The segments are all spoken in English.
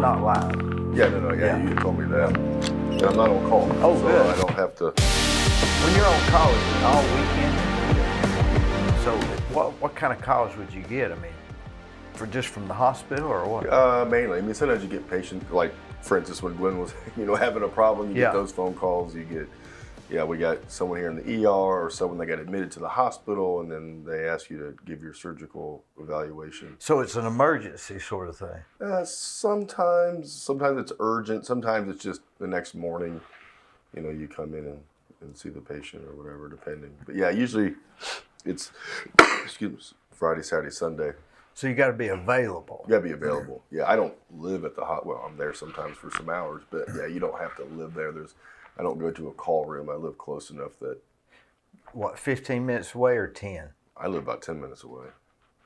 not live. Yeah, yeah. You told me that. And I'm not on call. Oh, so good. I don't have to. When you're on call, is it all weekend? So what kind of calls would you get? I mean, just from the hospital or what? Mainly. I mean, sometimes you get patients, like, for instance, when Gwen was, having a problem, you get those phone calls. You get, we got someone here in the ER or someone that got admitted to the hospital, and then they ask you to give your surgical evaluation. So it's an emergency sort of thing? Sometimes it's urgent. Sometimes it's just the next morning, you come in and see the patient or whatever, depending. But yeah, usually it's, Friday, Saturday, Sunday. So you got to be available. You got to be available. Yeah, I don't live at the well, I'm there sometimes for some hours, but yeah, you don't have to live there. I don't go to a call room. I live close enough that. What, 15 minutes away or 10? I live about 10 minutes away.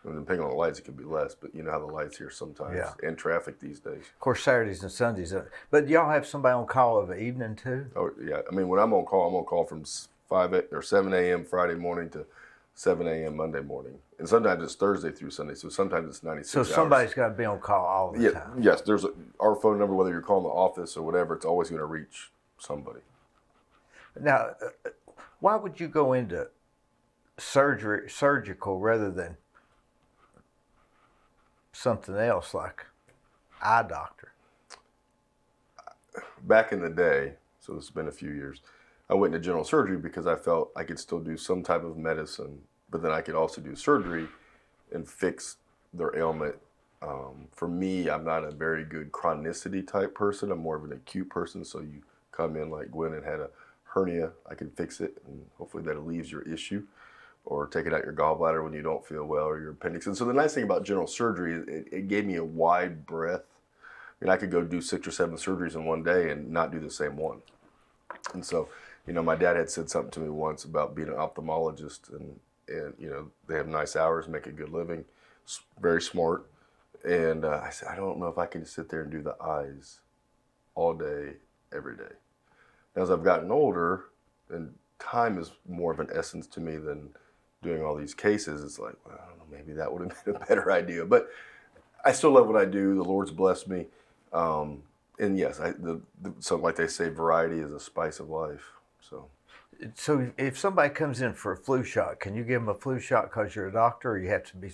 And depending on the lights, it could be less, but you know how the lights here sometimes, and traffic these days. Of course, Saturdays and Sundays. But y'all have somebody on call of the evening too? Oh, yeah. I mean, when I'm on call from 7 a.m. Friday morning to 7 a.m. Monday morning. And sometimes it's Thursday through Sunday, so sometimes it's 96 hours. So somebody's got to be on call all the time? Yes, there's our phone number, whether you're calling the office or whatever, it's always going to reach somebody. Now, why would you go into surgical rather than something else like eye doctor? Back in the day, so this has been a few years, I went into general surgery because I felt I could still do some type of medicine, but then I could also do surgery and fix their ailment. For me, I'm not a very good chronicity type person. I'm more of an acute person. So you come in like Gwen and had a hernia, I can fix it, and hopefully that relieves your issue. Or taking out your gallbladder when you don't feel well, or your appendix. And so the nice thing about general surgery is it gave me a wide breadth. I mean, I could go do 6 or 7 surgeries in one day and not do the same one. And so, my dad had said something to me once about being an ophthalmologist, and they have nice hours, make a good living, very smart. And I said, I don't know if I can sit there and do the eyes all day, every day. Now, as I've gotten older, and time is more of an essence to me than doing all these cases, it's like, well, I don't know, maybe that would have been a better idea. But I still love what I do. The Lord's blessed me. And yes, so like they say, variety is a spice of life. So if somebody comes in for a flu shot, can you give them a flu shot because you're a doctor, or you have to be?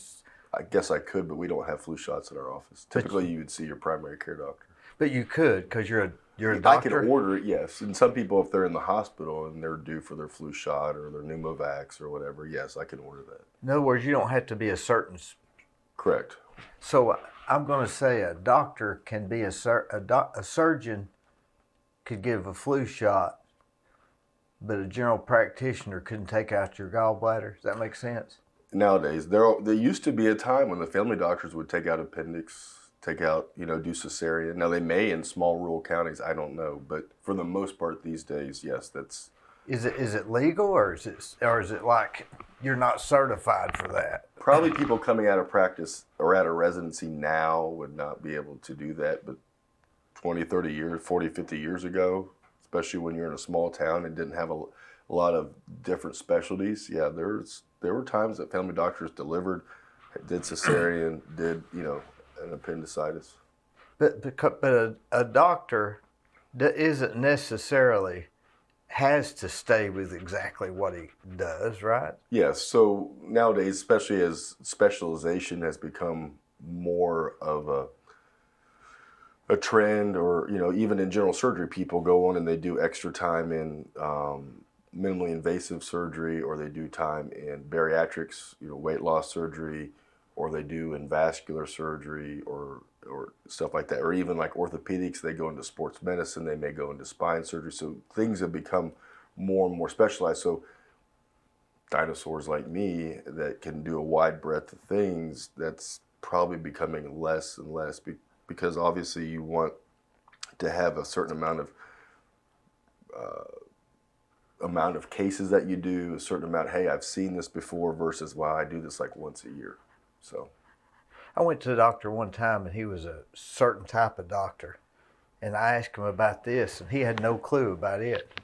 I guess I could, but we don't have flu shots at our office. Typically, you would see your primary care doctor. But you could, because you're a doctor? I can order it, yes. And some people, if they're in the hospital and they're due for their flu shot or their pneumovax or whatever, yes, I can order that. In other words, you don't have to be a certain... Correct. So I'm going to say a doctor can be a surgeon could give a flu shot, but a general practitioner couldn't take out your gallbladder. Does that make sense? Nowadays, there used to be a time when the family doctors would take out appendix, take out, do cesarean. Now, they may in small rural counties, I don't know. But for the most part these days, yes, that's... Is it legal, or is it like you're not certified for that? Probably people coming out of practice or out of residency now would not be able to do that. But 20, 30 years, 40, 50 years ago, especially when you're in a small town and didn't have a lot of different specialties, yeah, there were times that family doctors delivered, did cesarean, did, an appendicitis. But a doctor isn't necessarily has to stay with exactly what he does, right? Yes. So nowadays, especially as specialization has become more of a trend, or even in general surgery, people go on and they do extra time in minimally invasive surgery, or they do time in bariatrics, weight loss surgery, or they do in vascular surgery or stuff like that, or even like orthopedics, they go into sports medicine, they may go into spine surgery. So things have become more and more specialized. So dinosaurs like me that can do a wide breadth of things, that's probably becoming less and less, because obviously you want to have a certain amount of cases that you do, a certain amount, hey, I've seen this before, versus, wow, I do this like once a year. So I went to the doctor one time, and he was a certain type of doctor, and I asked him about this, and he had no clue about it.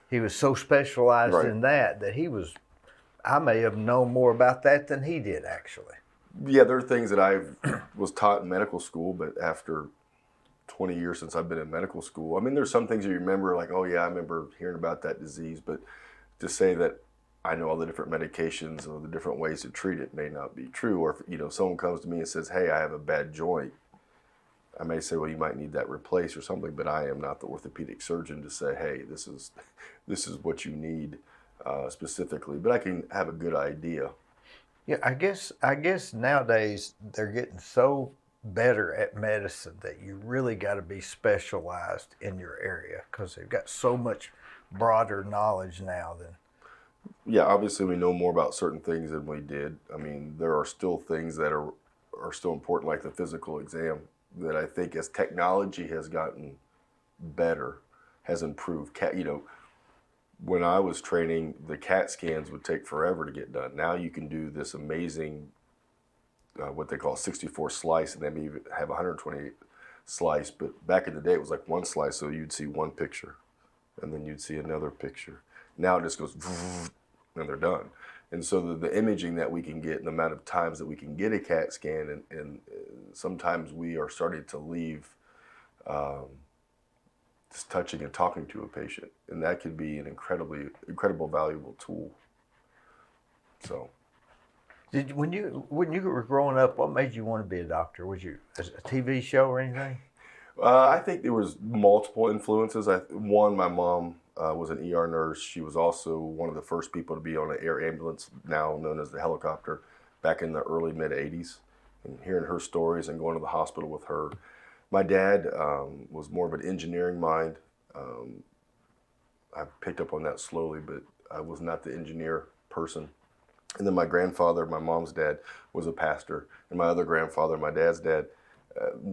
He was so specialized in that I may have known more about that than he did, actually. Yeah, there are things that I was taught in medical school, but after 20 years since I've been in medical school. I mean, there's some things you remember, like, oh yeah, I remember hearing about that disease, but to say that I know all the different medications or the different ways to treat it may not be true. Or if, you know, someone comes to me and says, hey, I have a bad joint, I may say, well, you might need that replaced or something, but I am not the orthopedic surgeon to say, hey, this is what you need specifically. But I can have a good idea. Yeah, I guess nowadays they're getting so better at medicine that you really got to be specialized in your area because they've got so much broader knowledge now than. Yeah, obviously we know more about certain things than we did. I mean, there are still things that are still important, like the physical exam, that I think as technology has gotten better, has improved. You know, when I was training, the CAT scans would take forever to get done. Now you can do this amazing, what they call 64 slice, and then you have 128 slice. But back in the day, it was like one slice, so you'd see one picture, and then you'd see another picture. Now it just goes, and they're done. And so the imaging that we can get and the amount of times that we can get a CAT scan, and sometimes we are starting to leave just touching and talking to a patient. And that could be an incredible valuable tool. So. When you were growing up, what made you want to be a doctor? Was you a TV show or anything? I think there was multiple influences. One, my mom was an ER nurse. She was also one of the first people to be on an air ambulance, now known as the helicopter, back in the early mid-'80s. And hearing her stories and going to the hospital with her. My dad was more of an engineering mind. I picked up on that slowly, but I was not the engineer person. And then my grandfather, my mom's dad, was a pastor. And my other grandfather, my dad's dad,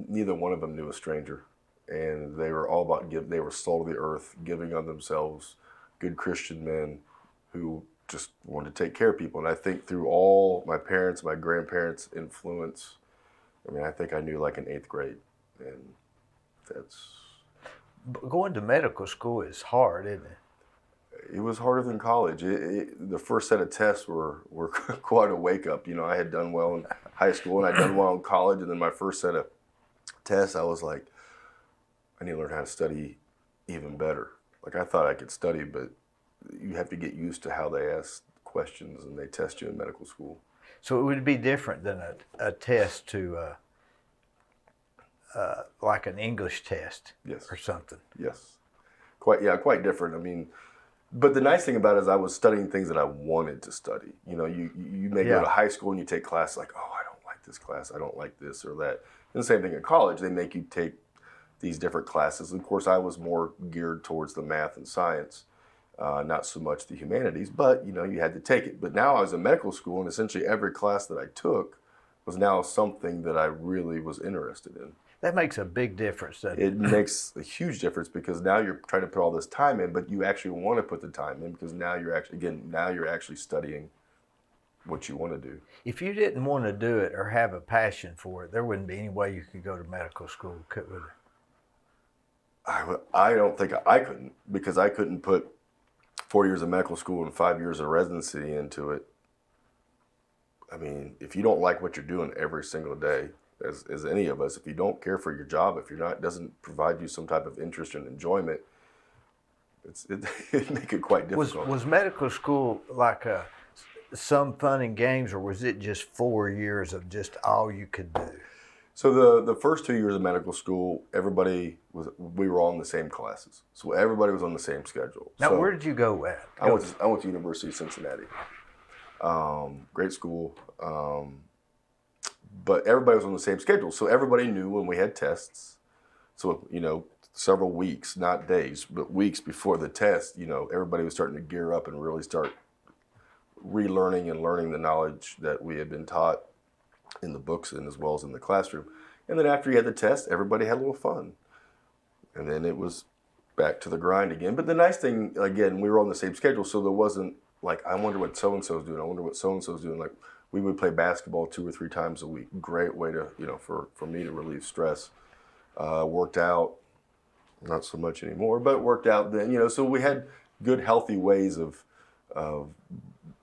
neither one of them knew a stranger. And they were all about they were salt of the earth, giving of themselves, good Christian men who just wanted to take care of people. And I think through all my parents, my grandparents' influence, I mean, I think I knew like in 8th grade. And that's... But going to medical school is hard, isn't it? It was harder than college. The first set of tests were quite a wake-up. You know, I had done well in high school and I'd done well in college, and then my first set of tests, I was like, I need to learn how to study even better. Like, I thought I could study, but you have to get used to how they ask questions and they test you in medical school. So it would be different than a test to, like an English test, yes, or something. Yes, quite different. I mean, but the nice thing about it is I was studying things that I wanted to study. You know, you may go to high school and you take classes like, oh, I don't like this class, I don't like this or that. And the same thing in college, they make you take these different classes. Of course, I was more geared towards the math and science, not so much the humanities, but you know, you had to take it. But now I was in medical school, and essentially every class that I took was now something that I really was interested in. That makes a big difference, doesn't it? It makes a huge difference because now you're trying to put all this time in, but you actually want to put the time in because now you're actually studying what you want to do. If you didn't want to do it or have a passion for it, there wouldn't be any way you could go to medical school, would there? I don't think I couldn't, because I couldn't put 4 years of medical school and 5 years of residency into it. I mean, if you don't like what you're doing every single day, as any of us, if you don't care for your job, if it doesn't provide you some type of interest and enjoyment, it make it quite difficult. Was medical school like some fun and games, or was it just 4 years of just all you could do? So the first 2 years of medical school, we were all in the same classes. So everybody was on the same schedule. Now, so where did you go at? I went to University of Cincinnati. Great school. But everybody was on the same schedule. So everybody knew when we had tests. So, you know, several weeks, not days, but weeks before the test, you know, everybody was starting to gear up and really start relearning and learning the knowledge that we had been taught in the books and as well as in the classroom. And then after you had the test, everybody had a little fun. And then it was back to the grind again. But the nice thing, again, we were on the same schedule, so there wasn't like, I wonder what so-and-so's doing. I wonder what so-and-so's doing. Like, we would play basketball 2 or 3 times a week. Great way to, you know, for me to relieve stress. Worked out, not so much anymore, but worked out then, you know, so we had good, healthy ways of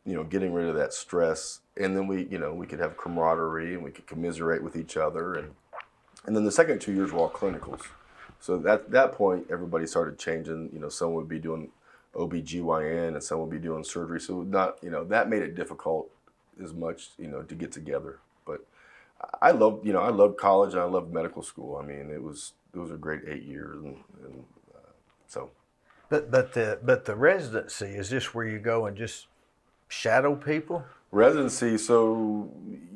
you know, getting rid of that stress. And then we could have camaraderie and we could commiserate with each other. And then the second 2 years were all clinicals. So at that point, everybody started changing. You know, someone would be doing OBGYN and someone would be doing surgery. So not, you know, that made it difficult as much, you know, to get together. But I loved, you know, I loved college and I loved medical school. I mean, those were great 8 years, and so. But the residency is just where you go and just shadow people. Residency, so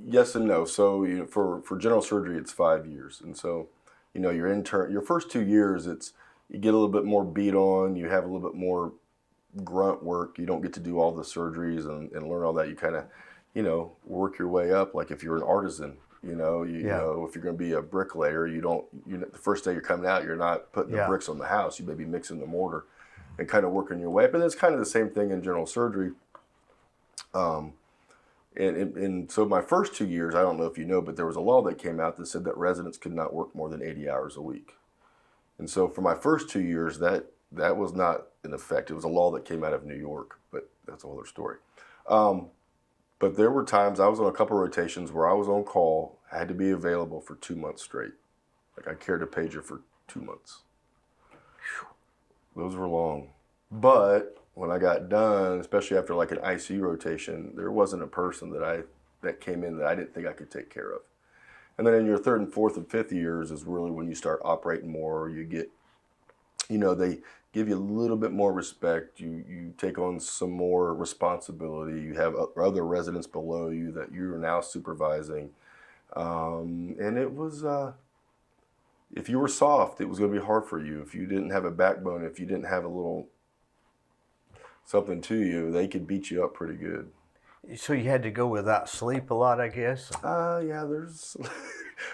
yes and no. So you know, for general surgery, it's 5 years, and so you know your first 2 years, it's you get a little bit more beat on, you have a little bit more grunt work. You don't get to do all the surgeries and learn all that. You kind of, you know, work your way up. Like if you're an artisan, you know, you know, if you're going to be a bricklayer, the first day you're coming out, you're not putting the bricks on the house. You may be mixing the mortar and kind of working your way up. And it's kind of the same thing in general surgery. And so my first 2 years, I don't know if you know, but there was a law that came out that said that residents could not work more than 80 hours a week. And so for my first 2 years, that was not in effect. It was a law that came out of New York, but that's a whole other story. But there were times I was on a couple of rotations where I was on call. I had to be available for 2 months straight. Like I carried a pager for 2 months. Those were long. But when I got done, especially after like an ICU rotation, there wasn't a person that came in that I didn't think I could take care of. And then in your third and fourth and fifth years is really when you start operating more. You get, you know, they give you a little bit more respect. You take on some more responsibility. You have other residents below you that you are now supervising. And it was, if you were soft, it was going to be hard for you. If you didn't have a backbone, if you didn't have a little something to you, they could beat you up pretty good. So you had to go without sleep a lot, I guess. Yeah.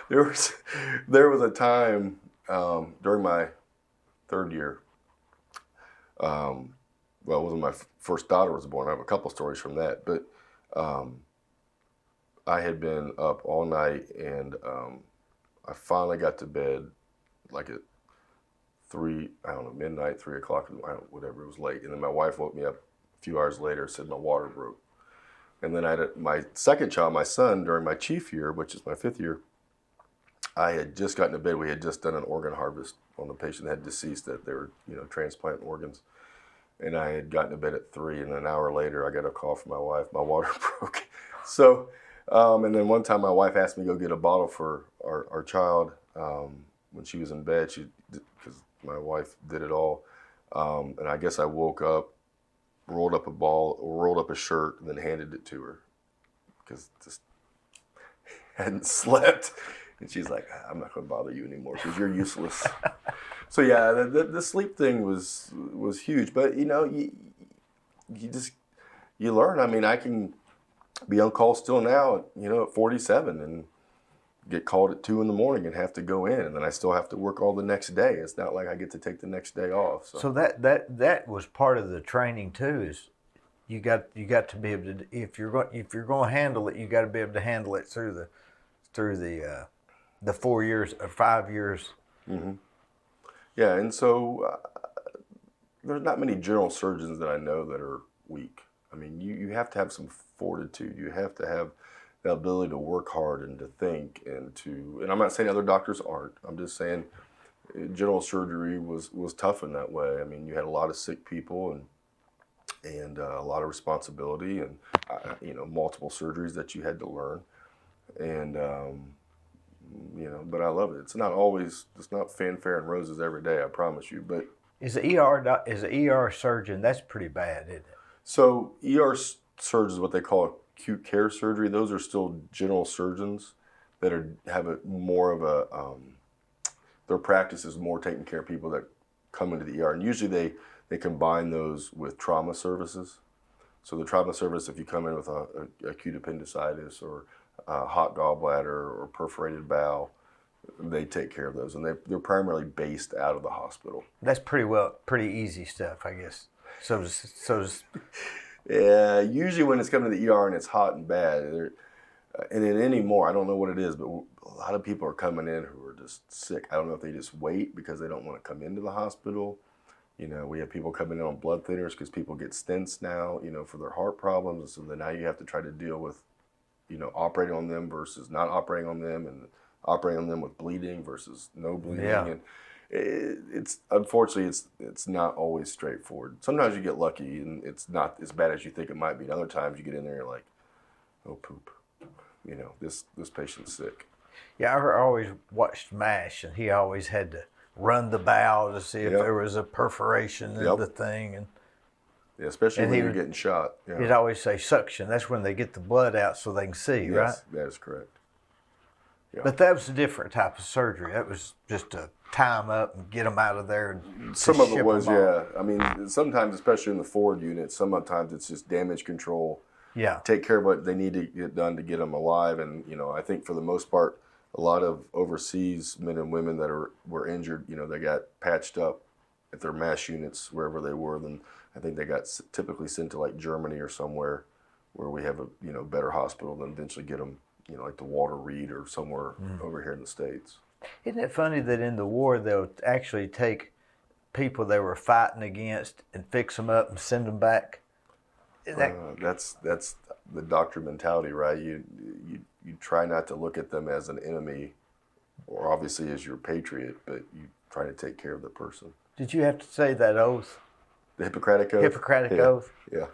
There was a time during my third year. Well, it wasn't my first daughter was born. I have a couple stories from that, but I had been up all night, and I finally got to bed like at 3, I don't know, midnight, 3 o'clock, whatever, it was late. And then my wife woke me up a few hours later, said my water broke. And then I had my second child, my son, during my chief year, which is my 5th year, I had just gotten to bed. We had just done an organ harvest on the patient that had deceased, that they were, you know, transplanting organs. And I had gotten to bed at 3, and an hour later I got a call from my wife. My water broke. So, and then one time my wife asked me to go get a bottle for our child when she was in bed, because my wife did it all. And I guess I woke up, rolled up a shirt, and then handed it to her because just hadn't slept. And she's like, I'm not going to bother you anymore because you're useless. So yeah, the sleep thing was huge. But you know, you learn. I mean, I can be on call still now, you know, at 47 and get called at 2 a.m. and have to go in, and then I still have to work all the next day. It's not like I get to take the next day off. So that was part of the training too. Is you got to be able to, if you're going to handle it, you got to be able to handle it through the 4 years or 5 years. Mm-hmm. Yeah, and so there's not many general surgeons that I know that are weak. I mean, you have to have some fortitude. You have to have the ability to work hard and to think and I'm not saying other doctors aren't. I'm just saying general surgery was tough in that way. I mean, you had a lot of sick people and a lot of responsibility and you know, multiple surgeries that you had to learn, and you know, but I love it. It's not fanfare and roses every day, I promise you. But is an ER surgeon, that's pretty bad, isn't it? So ER surgeons, what they call acute care surgery, those are still general surgeons that have more of a their practice is more taking care of people that come into the ER, and usually they combine those with trauma services. So the trauma service, if you come in with a acute appendicitis or a hot gallbladder or perforated bowel, they take care of those, and they're primarily based out of the hospital. That's pretty easy stuff, I guess. So yeah, usually when it's coming to the ER and it's hot and bad, and then anymore, I don't know what it is, but a lot of people are coming in who are just sick. I don't know if they just wait because they don't want to come into the hospital. You know, we have people coming in on blood thinners because people get stents now, you know, for their heart problems. And so then now you have to try to deal with, you know, operating on them versus not operating on them, and operating on them with bleeding versus no bleeding. Yeah. It's unfortunately it's not always straightforward. Sometimes you get lucky and it's not as bad as you think it might be. And other times you get in there and you're like, oh poop, this patient's sick. Yeah, I always watched MASH, and he always had to run the bowel to see if Yep. there was a perforation in Yep. the thing, and Yeah, especially And when he you're would- getting shot. Yeah. he'd always say suction. That's when they get the blood out so they can see, right? Yes, that is correct. Yeah. But that was a different type of surgery. That was just to tie them up and get them out of there. And Some to of it ship was, 'em off. yeah. I mean, sometimes, especially in the forward unit, sometimes it's just damage control. Yeah. Take care of what they need to get done to get them alive. And, I think for the most part, a lot of overseas men and women that were injured, they got patched up at their MASH units, wherever they were. Then I think they got typically sent to like Germany or somewhere where we have a, better hospital, then eventually get them, like to Walter Reed or somewhere over here in the States. Isn't it funny that in the war they'll actually take people they were fighting against and fix them up and send them back? Isn't that, That's the doctor mentality, right? You try not to look at them as an enemy, or obviously as your patriot, but you try to take care of the person. did you have to say that oath, The Hippocratic Oath. Hippocratic Yeah. oath, Yeah.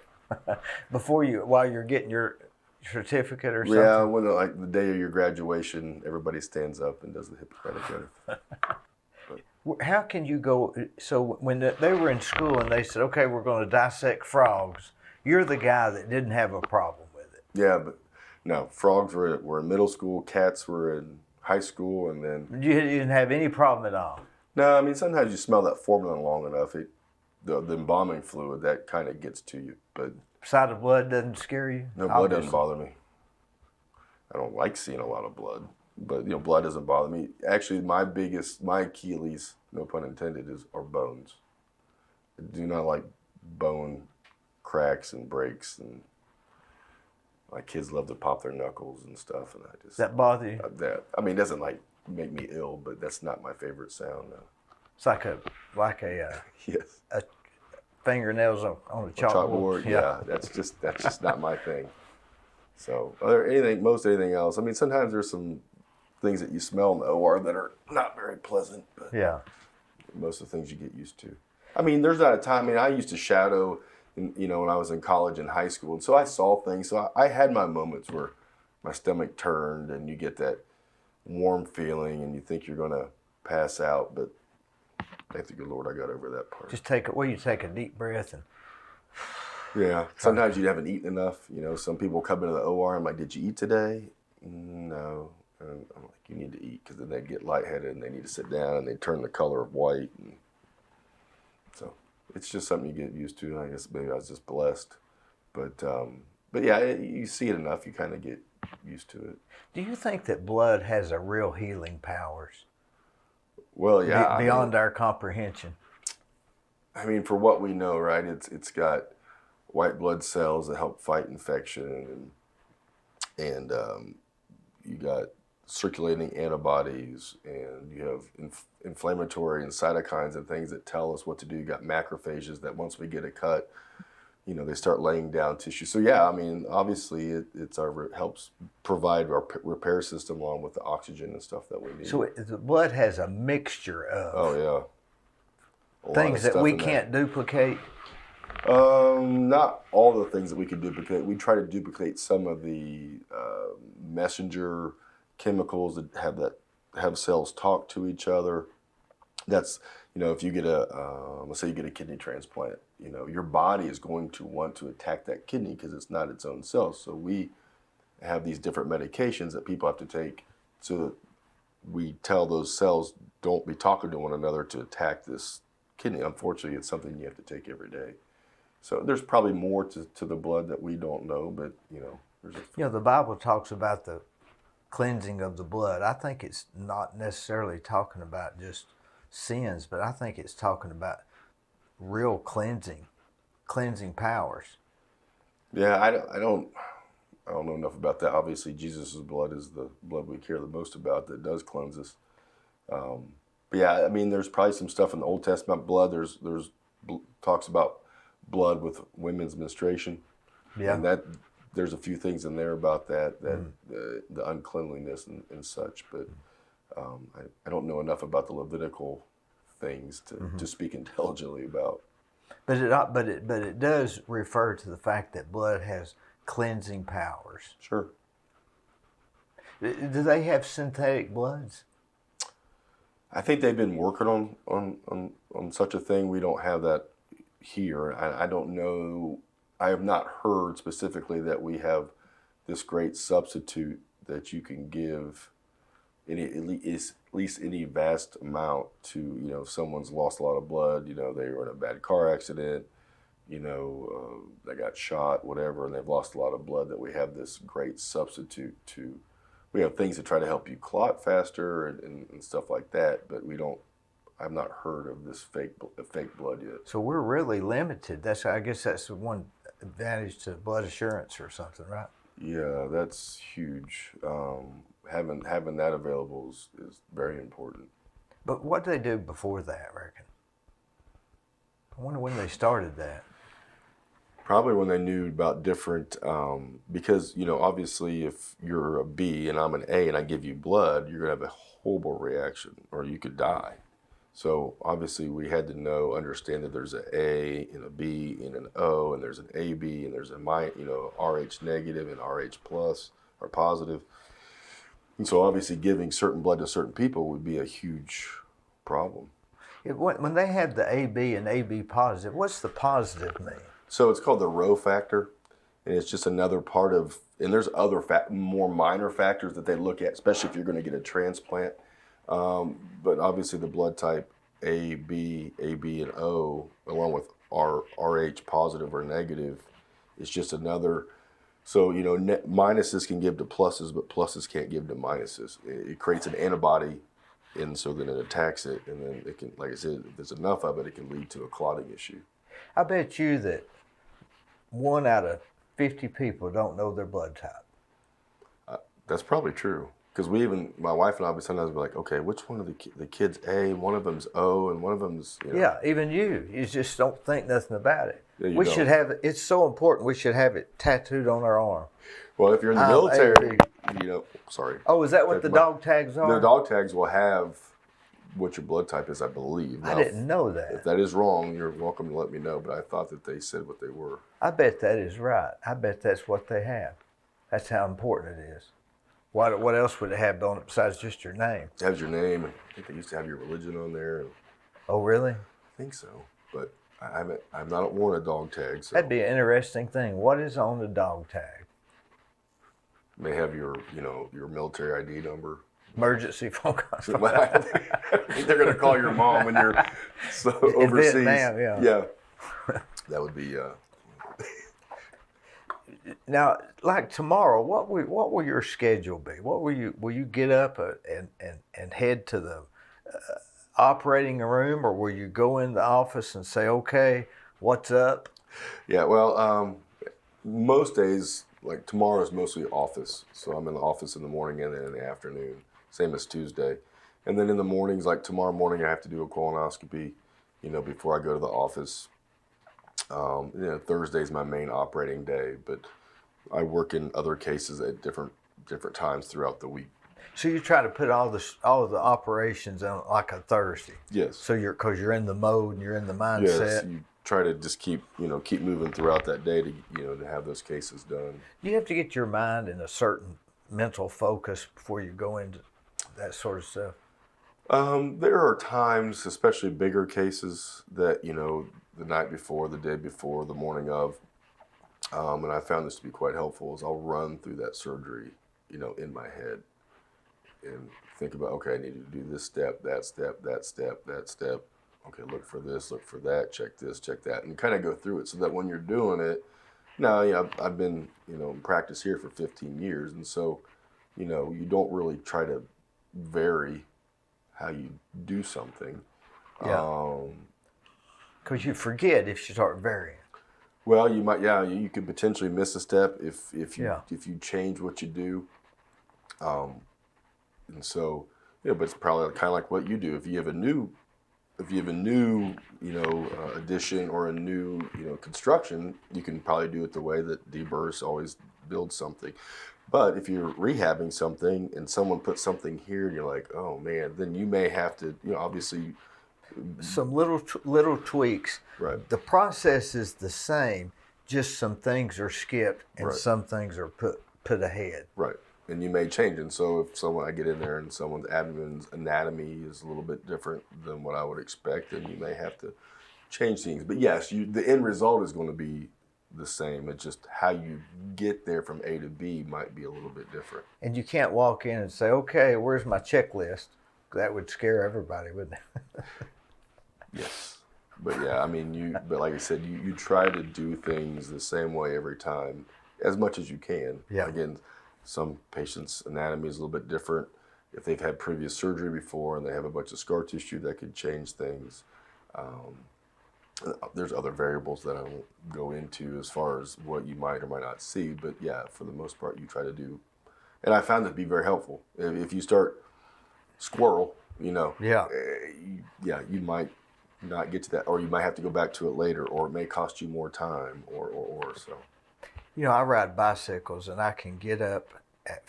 while you're getting your certificate or something? Yeah. When like the day of your graduation, everybody stands up and does the Hippocratic Oath. How can you go? So when they were in school and they said, "Okay, we're going to dissect frogs," you're the guy that didn't have a problem with it. Yeah, but no, frogs were in middle school, cats were in high school, and then You didn't have any problem at all. no, I mean sometimes you smell that formalin long enough, the embalming fluid that kind of gets to you, but Sight of blood doesn't scare you. no, blood doesn't Obviously. bother me. I don't like seeing a lot of blood, but blood doesn't bother me. Actually, my Achilles, no pun intended, are bones. I do not like bone cracks and breaks, and my kids love to pop their knuckles and stuff, and I just Does that bother you? it doesn't like make me ill, but that's not my favorite sound. No. It's like a Yes. fingernails on a chalkboard. Yeah, that's just not my thing. So, most anything else. I mean, sometimes there's some things that you smell in the OR that are not very pleasant, but Yeah. most of the things you get used to. I mean, there's not a time. I mean, I used to shadow, when I was in college and high school, and so I saw things. So I had my moments where my stomach turned, and you get that warm feeling, and you think you're gonna pass out, but thank the good Lord, I got over that part. Just take a deep breath and Yeah. Sometimes you haven't eaten enough. Some people come into the OR and I'm like, did you eat today? No. And I'm like, you need to eat, because then they get lightheaded and they need to sit down and they turn the color of white. And so it's just something you get used to. And I guess maybe I was just blessed. But yeah, you see it enough, you kind of get used to it. Do you think that blood has a real healing powers Well, yeah. beyond our comprehension? I mean, for what we know, right? It's got white blood cells that help fight infection, and you got circulating antibodies, and you have inflammatory and cytokines and things that tell us what to do. You got macrophages that once we get a cut, they start laying down tissue. So yeah, I mean, obviously it helps provide our repair system along with the oxygen and stuff that we need. So the blood has a mixture of Oh yeah. A lot things of that stuff we in there. can't duplicate. Not all the things that we can duplicate. We try to duplicate some of the messenger chemicals that have cells talk to each other. That's if you get let's say you get a kidney transplant, your body is going to want to attack that kidney because it's not its own cells. So we have these different medications that people have to take, so that we tell those cells don't be talking to one another to attack this kidney. Unfortunately, it's something you have to take every day. So there's probably more to the blood that we don't know, but there's The Bible talks about the cleansing of the blood. I think it's not necessarily talking about just sins, but I think it's talking about real cleansing powers. Yeah, I don't know enough about that. Obviously, Jesus' blood is the blood we care the most about that does cleanse us. But yeah, I mean, there's probably some stuff in the Old Testament blood. There's talks about blood with women's menstruation. Yeah. And there's a few things in there about that the uncleanliness and such. But I don't know enough about the Levitical things to speak intelligently about. But it does refer to the fact that blood has cleansing powers. Sure. Do they have synthetic bloods? I think they've been working on such a thing. We don't have that here. I don't know. I have not heard specifically that we have this great substitute that you can give at least any vast amount to, if someone's lost a lot of blood, they were in a bad car accident, they got shot, whatever, and they've lost a lot of blood, that we have this great substitute to. We have things to try to help you clot faster and stuff like that, but I've not heard of this fake blood yet. So we're really limited. I guess that's the one advantage to blood assurance or something, right? Yeah, that's huge. Having that available is very important. But what did they do before that, I reckon? I wonder when they started that. Probably when they knew about different, because, obviously if you're a B and I'm an A and I give you blood, you're going to have a horrible reaction or you could die. So obviously we had to understand that there's an A and a B and an O, and there's an AB and there's a RH negative and RH plus or positive. And so obviously giving certain blood to certain people would be a huge problem. When they have the AB and AB positive, what's the positive mean? So it's called the Rho factor, and it's just another part of, and there's other more minor factors that they look at, especially if you're going to get a transplant. But obviously the blood type A, B, AB, and O, along with RH positive or negative, is just another. So, minuses can give to pluses, but pluses can't give to minuses. It creates an antibody, and so then it attacks it, and then it can, like I said, if there's enough of it, it can lead to a clotting issue. I bet you that 1 out of 50 people don't know their blood type. That's probably true. Because my wife and I would sometimes be like, okay, which one of the kids A, one of them's O, and one of them's, Yeah, even you just don't think nothing about it. Yeah, we should have it, it's so important, we should have it tattooed on our arm. Well, if you're in the military, sorry. Oh, is that what the dog tags are? The dog tags will have what your blood type is, I believe. I didn't know that. If that is wrong, you're welcome to let me know, but I thought that they said what they were. I bet that is right. I bet that's what they have. That's how important it is. What else would it have on it besides just your name? It has your name. I think they used to have your religion on there. Oh, really? I think so, but I've not worn a dog tag. So. That'd be an interesting thing. What is on the dog tag? May have your military ID number. Emergency phone call. I think they're going to call your mom when you're overseas. In Vietnam, yeah. That would be. Now, like tomorrow, what will your schedule be? Will you get up and head to the operating room, or will you go in the office and say, okay, what's up? Yeah, well, most days, like tomorrow is mostly office. So I'm in the office in the morning and then in the afternoon, same as Tuesday. And then in the mornings, like tomorrow morning, I have to do a colonoscopy, before I go to the office. Thursday's my main operating day, but I work in other cases at different times throughout the week. So you try to put all of the operations on like a Thursday. Yes. So because you're in the mode and you're in the mindset. Yes, you try to just keep moving throughout that day to have those cases done. You have to get your mind in a certain mental focus before you go into that sort of stuff. There are times, especially bigger cases, that the night before, the day before, the morning of, and I found this to be quite helpful. Is I'll run through that surgery, in my head, and think about, okay, I need to do this step, that step, that step, that step. Okay, look for this, look for that, check this, check that, and kind of go through it so that when you're doing it, now, I've been, in practice here for 15 years, and so, you don't really try to vary how you do something. Yeah. Because you forget if you start varying. Well, you might, you could potentially miss a step if you change what you do. And so, but it's probably kind of like what you do. If you have a new addition or a new, construction, you can probably do it the way that Dee Burris always builds something. But if you're rehabbing something and someone puts something here and you're like, oh man, then you may have to, obviously some little tweaks. Right. The process is the same, just some things are skipped and Right. some things are put ahead. Right. And you may change. And so if I get in there and someone's abdomen's anatomy is a little bit different than what I would expect, then you may have to change things. But yes, the end result is going to be the same. It's just how you get there from A to B might be a little bit different. And you can't walk in and say, okay, where's my checklist? That would scare everybody, wouldn't it? Yes. But yeah, I mean, but like I said, you try to do things the same way every time as much as you can. Yeah. Again, some patients' anatomy is a little bit different. If they've had previous surgery before and they have a bunch of scar tissue, that could change things. There's other variables that I won't go into as far as what you might or might not see. But yeah, for the most part, you try to do. And I found it to be very helpful. If you start squirrel, Yeah. you might not get to that, or you might have to go back to it later, or it may cost you more time, or so. I ride bicycles and I can get up at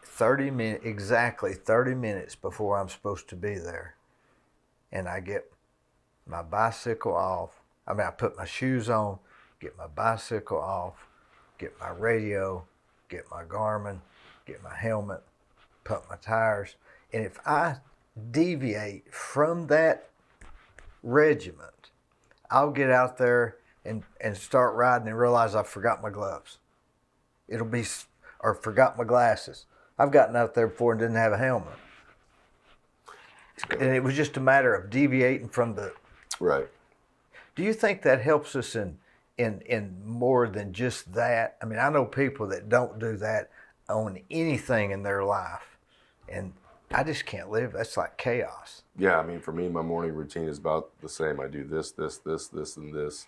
30 minutes, exactly 30 minutes before I'm supposed to be there. And I get my bicycle off. I put my shoes on, get my bicycle off, get my radio, get my Garmin, get my helmet, pump my tires. And if I deviate from that regiment, I'll get out there and start riding and realize I forgot my gloves. Or forgot my glasses. I've gotten out there before and didn't have a helmet. And it was just a matter of deviating from the... Right. Do you think that helps us in more than just that? I know people that don't do that on anything in their life. And I just can't live. That's like chaos. Yeah, for me, my morning routine is about the same. I do this, and this.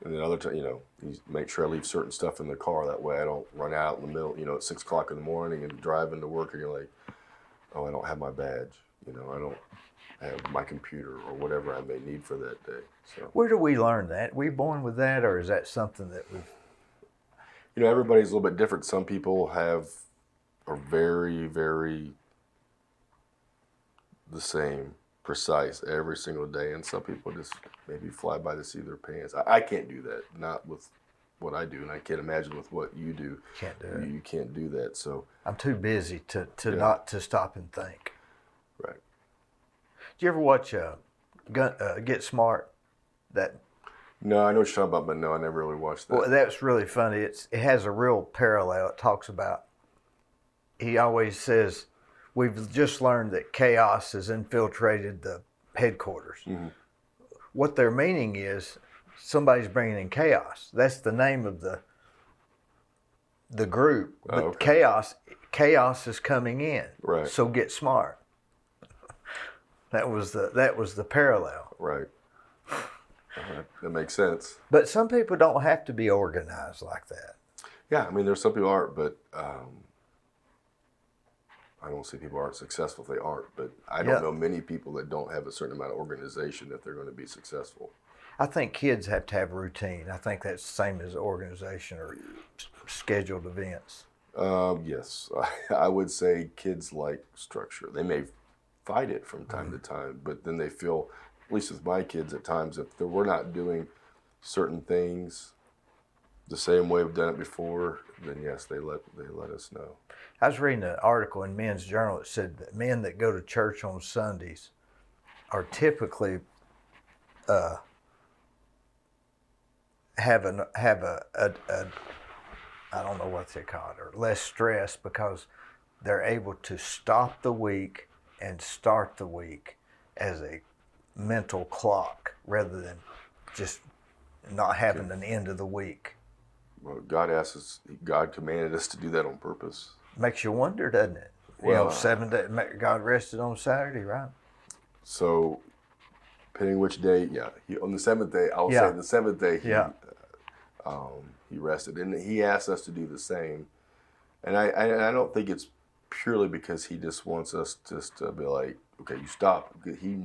And then other time, you make sure I leave certain stuff in the car. That way I don't run out in the middle, at 6 o'clock in the morning and drive into work and you're like, oh, I don't have my badge. I don't have my computer or whatever I may need for that day. So where do we learn that? We born with that, or is that something that we've... everybody's a little bit different. Some people are very, very the same, precise every single day, and some people just maybe fly by the seat of their pants. I can't do that, not with what I do, and I can't imagine with what you do. Can't do it. You can't do that. So I'm too busy to not to stop and think. Right. Do you ever watch Get Smart? No, I know what you're talking about, but no, I never really watched that. Well, that's really funny. It has a real parallel. It talks about, he always says, we've just learned that chaos has infiltrated the headquarters. Mm-hmm. What they're meaning is somebody's bringing in chaos. That's the name of the group. But okay. Chaos is coming in. Right. So get smart. That was the parallel. Right. That makes sense. But some people don't have to be organized like that. Yeah, there's some people aren't, but I don't say people aren't successful if they aren't, but I don't know many people that don't have a certain amount of organization if they're going to be successful. I think kids have to have routine. I think that's the same as organization or scheduled events. Yes, I would say kids like structure. They may fight it from time to time, but then they feel, at least with my kids at times, if we're not doing certain things the same way we've done it before, then yes, they let us know. I was reading an article in Men's Journal that said that men that go to church on Sundays are typically have a I don't know what they call it, or less stress, because they're able to stop the week and start the week as a mental clock rather than just not having an end of the week. Well, God commanded us to do that on purpose. Makes you wonder, doesn't it? Well, 7 days, God rested on Saturday, right? So, depending which day, on the seventh day, I will say the seventh day he rested, and he asked us to do the same. And I don't think it's purely because he just wants us just to be like, okay, you stop. He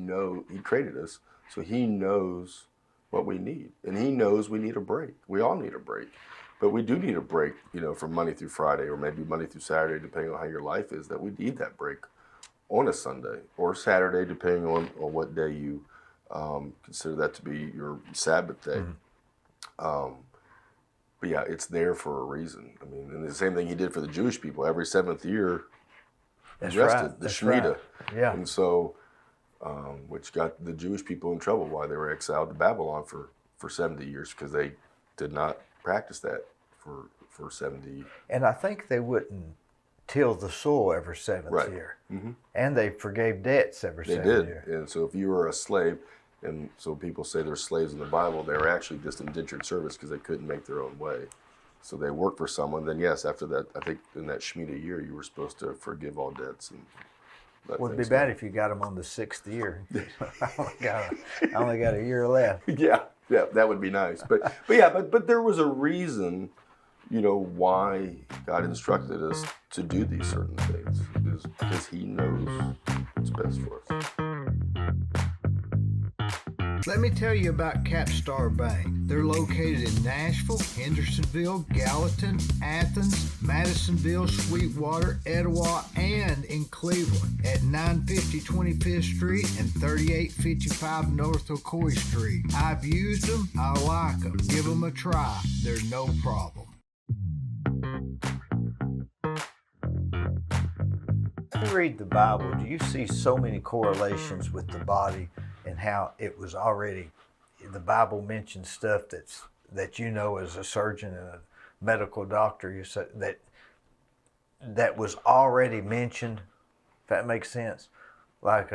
created us, so he knows what we need, and he knows we need a break. We all need a break. But we do need a break, from Monday through Friday, or maybe Monday through Saturday, depending on how your life is, that we need that break on a Sunday or Saturday, depending on what day you consider that to be your Sabbath day. But yeah, it's there for a reason. I mean, and the same thing he did for the Jewish people. Every seventh year, That's he rested, right. the That's Shemitah. right. Yeah. And so, which got the Jewish people in trouble why they were exiled to Babylon for 70 years, because they did not practice that for 70. And I think they wouldn't till the soil every seventh Right. year. Mm-hmm. And they forgave debts every They seventh did. year. And so if you were a slave, and so people say they're slaves in the Bible, they were actually just indentured service because they couldn't make their own way. So they worked for someone. Then yes, after that, I think in that Shemitah year, you were supposed to forgive all debts. And Would be bad if you got them on the 6th year. I only got a year left. Yeah, that would be nice. But there was a reason, why God instructed us to do these certain things, because He knows what's best for us. Let me tell you about Capstar Bank. They're located in Nashville, Hendersonville, Gallatin, Athens, Madisonville, Sweetwater, Etowah, and in Cleveland at 950 25th Street and 3855 North Ocoee Street. I've used them. I like them. Give them a try. They're no problem. When you read the Bible, do you see so many correlations with the body and how it was already, the Bible mentions stuff that as a surgeon and a medical doctor, you said that was already mentioned, if that makes sense, like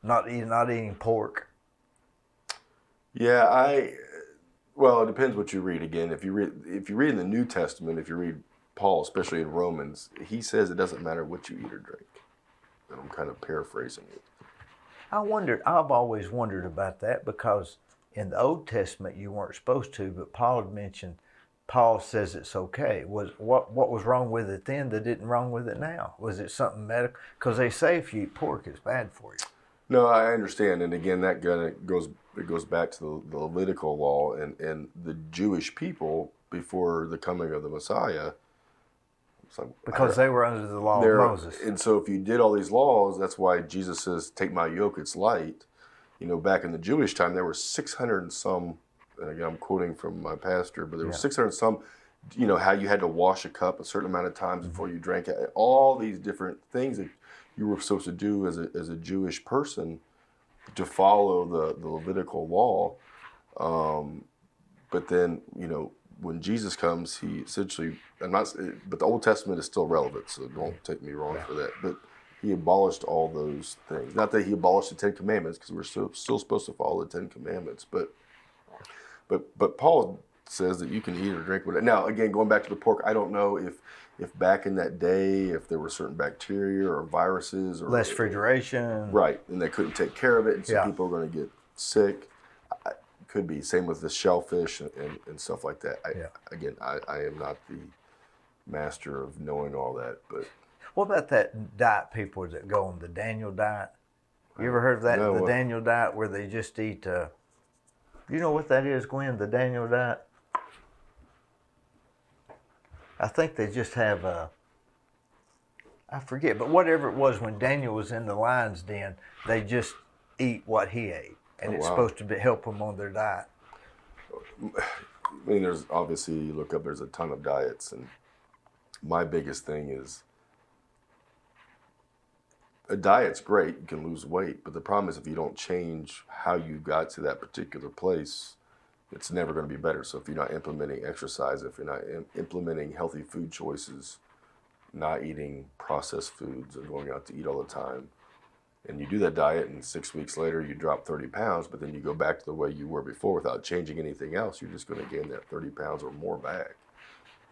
not eating pork. Yeah, well, it depends what you read. Again, if you read in the New Testament, if you read Paul, especially in Romans, he says it doesn't matter what you eat or drink. And I'm kind of paraphrasing it. I've always wondered about that, because in the Old Testament you weren't supposed to, but Paul says it's okay. What was wrong with it then that isn't wrong with it now? Was it something medical? Because they say if you eat pork, it's bad for you. No, I understand. And again, that goes back to the Levitical law and the Jewish people before the coming of the Messiah. Because they were under the law of Moses. And so if you did all these laws, that's why Jesus says, take my yoke, it's light. Back in the Jewish time, there were 600 and some, and again, I'm quoting from my pastor, but there were 600 and some, how you had to wash a cup a certain amount of times before you drank it. All these different things that you were supposed to do as a Jewish person to follow the Levitical law. But then, when Jesus comes, he essentially, but the Old Testament is still relevant, so don't take me wrong for that. But he abolished all those things. Not that he abolished the Ten Commandments, because we're still supposed to follow the Ten Commandments. But Paul says that you can eat or drink whatever. Now, again, going back to the pork, I don't know if back in that day, if there were certain bacteria or viruses or less refrigeration. Right, and they couldn't take care of it, and so people are going to get sick. Could be. Same with the shellfish and stuff like that. Again, I am not the master of knowing all that. But what about that diet people that go on the Daniel diet? You ever heard of that? No, the Daniel diet, where they just eat, you know what that is, Gwen, the Daniel diet? I think they just have I forget, but whatever it was when Daniel was in the lion's den, they just eat what he ate. And it's supposed to help them on their diet. I mean, there's obviously, you look up, there's a ton of diets. And my biggest thing is, a diet's great, you can lose weight. But the problem is if you don't change how you got to that particular place, it's never going to be better. So if you're not implementing exercise, if you're not implementing healthy food choices, not eating processed foods and going out to eat all the time, and you do that diet and 6 weeks later you drop 30 pounds, but then you go back to the way you were before without changing anything else, you're just going to gain that 30 pounds or more back.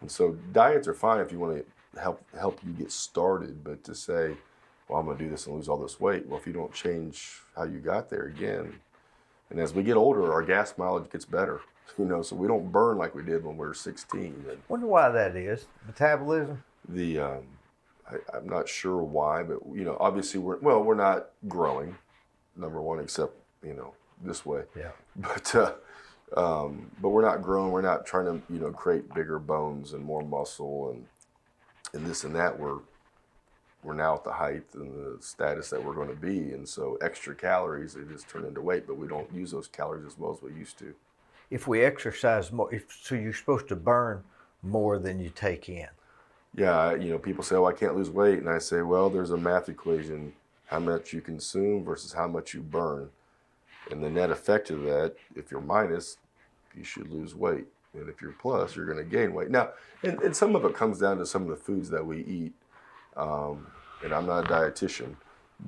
And so diets are fine if you want to help you get started, but to say, well, I'm going to do this and lose all this weight, well, if you don't change how you got there again, and as we get older, our gas mileage gets better, so we don't burn like we did when we were 16. And wonder why that is. Metabolism? I'm not sure why, but obviously we're not growing, number one, except this way. Yeah. But we're not growing. We're not trying to create bigger bones and more muscle, and this and that, we're now at the height and the status that we're going to be, and so extra calories, they just turn into weight, but we don't use those calories as well as we used to. If we exercise more, so you're supposed to burn more than you take in. Yeah, people say, oh, I can't lose weight, and I say, well, there's a math equation, how much you consume versus how much you burn, and the net effect of that, if you're minus, you should lose weight, and if you're plus, you're going to gain weight. Now, and some of it comes down to some of the foods that we eat, and I'm not a dietitian,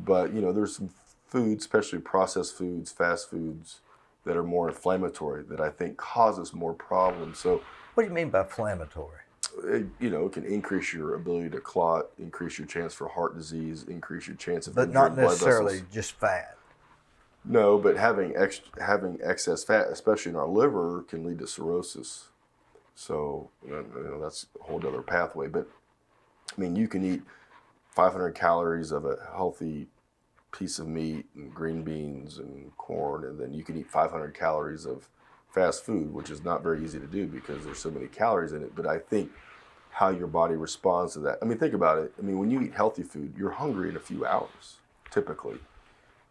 but there's some foods, especially processed foods, fast foods, that are more inflammatory, that I think causes more problems. So, what do you mean by inflammatory? It can increase your ability to clot, increase your chance for heart disease, increase your chance of But injuring not blood necessarily vessels. just fat. No, but having excess fat, especially in our liver, can lead to cirrhosis. So that's a whole other pathway. But I mean, you can eat 500 calories of a healthy piece of meat and green beans and corn, and then you can eat 500 calories of fast food, which is not very easy to do because there's so many calories in it. But I think how your body responds to that. I mean, think about it. I mean, when you eat healthy food, you're hungry in a few hours, typically.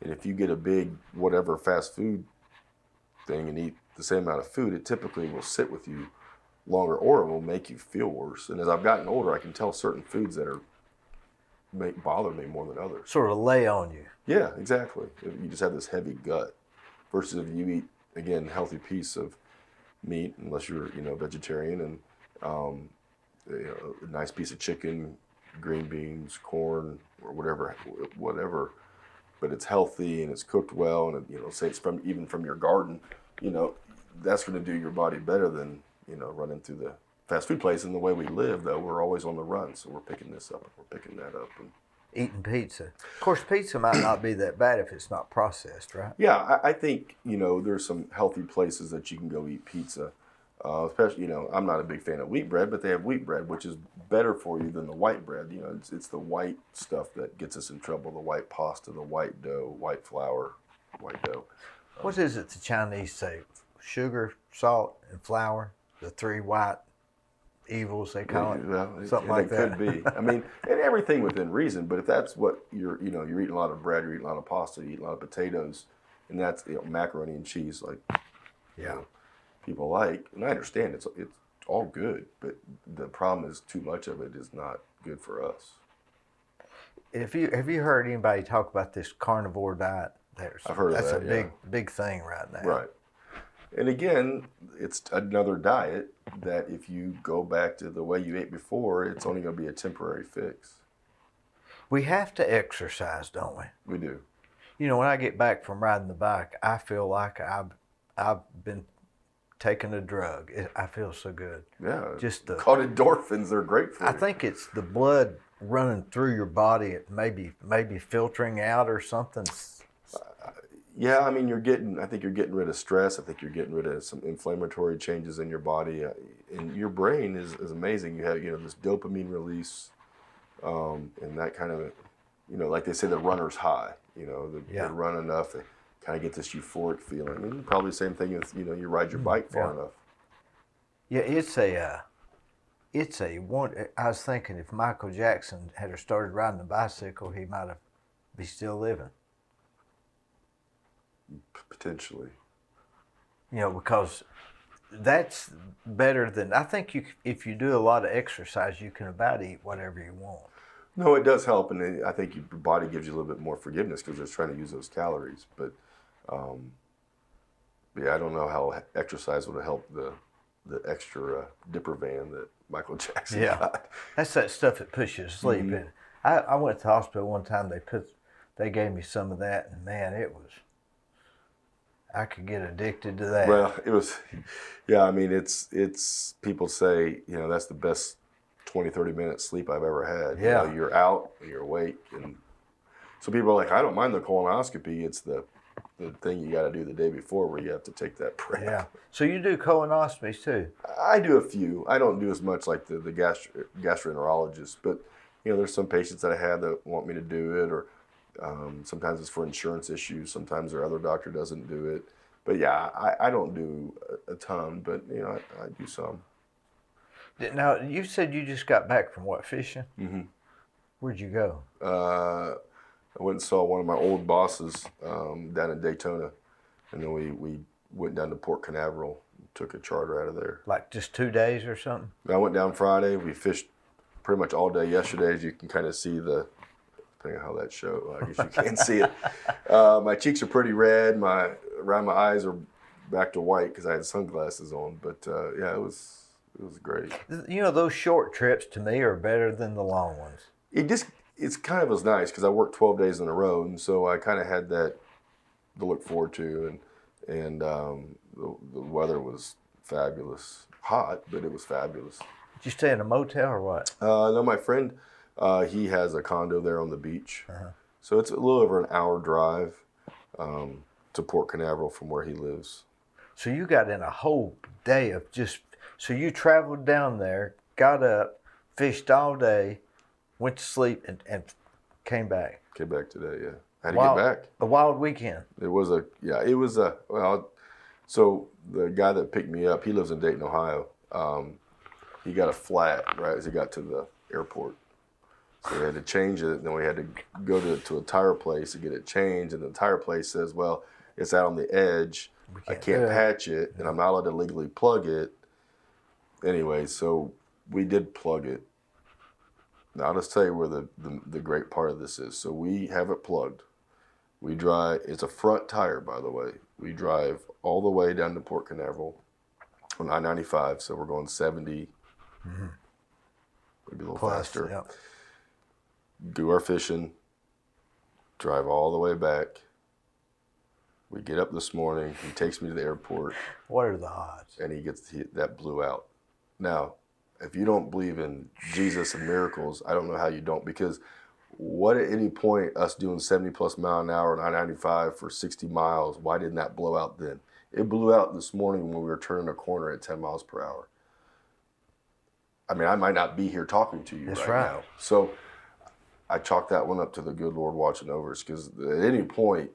And if you get a big whatever fast food thing and eat the same amount of food, it typically will sit with you longer, or it will make you feel worse. And as I've gotten older, I can tell certain foods that bother me more than others. Sort of lay on you. Yeah, exactly. You just have this heavy gut versus if you eat, again, healthy piece of meat, unless you're vegetarian, and a nice piece of chicken, green beans, corn, or whatever. But it's healthy and it's cooked well, and say it's even from your garden, that's going to do your body better than running through the fast food place. And the way we live, though, we're always on the run, so we're picking this up and we're picking that up. And eating pizza. Of course, pizza might not be that bad if it's not processed, right? Yeah, I think there's some healthy places that you can go eat pizza. Especially, I'm not a big fan of wheat bread, but they have wheat bread, which is better for you than the white bread. It's the white stuff that gets us in trouble, the white pasta, the white dough, white flour, white dough. What is it the Chinese say? Sugar, salt, and flour? The three white evils, they call it? Well, something like that. It could be. I mean, and everything within reason, but if that's what you're eating a lot of bread, you're eating a lot of pasta, you're eating a lot of potatoes, and that's macaroni and cheese, like, yeah. People like, and I understand it's all good, but the problem is too much of it is not good for us. Have you heard anybody talk about this carnivore diet? I've heard of that. That's a big thing right now. Right. And again, it's another diet that if you go back to the way you ate before, it's only going to be a temporary fix. We have to exercise, don't we? We do. When I get back from riding the bike, I feel like I've been taking a drug. I feel so good. Yeah. Just called endorphins. They're great for you. I think it's the blood running through your body. It maybe filtering out or something. Yeah, I mean, I think you're getting rid of stress. I think you're getting rid of some inflammatory changes in your body. And your brain is amazing. You have, this dopamine release, and that kind of, like they say, the runner's high. They run enough, they kind of get this euphoric feeling. I mean, probably the same thing with, you ride your bike far enough. Yeah, it's a one. I was thinking if Michael Jackson had started riding a bicycle, he might be still living. Potentially. Because that's better than, I think if you do a lot of exercise, you can about eat whatever you want. No, it does help, and I think your body gives you a little bit more forgiveness because it's trying to use those calories. But I don't know how exercise would have helped the extra dipper van that Michael Jackson got. That's that stuff that puts you to sleep. Mm-hmm. And I went to the hospital one time. They gave me some of that, and man, I could get addicted to that. Well, it was, I mean, it's people say, that's the best 20, 30 minutes sleep I've ever had. Yeah. You're out and you're awake. And so people are like, I don't mind the colonoscopy. It's the thing you got to do the day before where you have to take that prep. Yeah. So you do colonoscopies too? I do a few. I don't do as much like the gastroenterologist, but, there's some patients that I have that want me to do it, or sometimes it's for insurance issues. Sometimes their other doctor doesn't do it. But yeah, I don't do a ton, but I do some. Now, you said you just got back from what, fishing? Mm-hmm. Where'd you go? I went and saw one of my old bosses down in Daytona, and then we went down to Port Canaveral, took a charter out of there. Like just 2 days or something? I went down Friday. We fished pretty much all day yesterday, as you can kind of see depending on how that show. I guess you can't see it. My cheeks are pretty red. Around my eyes are back to white because I had sunglasses on. But yeah, it was great. You know, those short trips to me are better than the long ones. It's kind of was nice because I worked 12 days in a row, and so I kind of had that to look forward to, and the weather was fabulous. Hot, but it was fabulous. Did you stay in a motel or what? No, my friend, he has a condo there on the beach, so it's a little over an hour drive to Port Canaveral from where he lives. So you got in a whole day of so you traveled down there, got up, fished all day, went to sleep, and came back. Came back today, yeah. I had to get back. A wild weekend. So the guy that picked me up, he lives in Dayton, Ohio. He got a flat right as he got to the airport. So we had to change it, and then we had to go to a tire place to get it changed, and the tire place says, well, it's out on the edge. I can't patch it, and I'm not allowed to legally plug it. Anyway, so we did plug it. Now, I'll just tell you where the great part of this is. So we have it plugged. We drive, it's a front tire, by the way. We drive all the way down to Port Canaveral on I-95, so we're going 70, maybe a little faster. Yep. Do our fishing, drive all the way back. We get up this morning, he takes me to the airport. What are the odds? And that blew out. Now, if you don't believe in Jesus and miracles, I don't know how you don't, because what at any point us doing 70 plus mile an hour on I-95 for 60 miles, why didn't that blow out then? It blew out this morning when we were turning a corner at 10 miles per hour. I mean, I might not be here talking to you right now. So I chalked that one up to the good Lord watching over us, because at any point,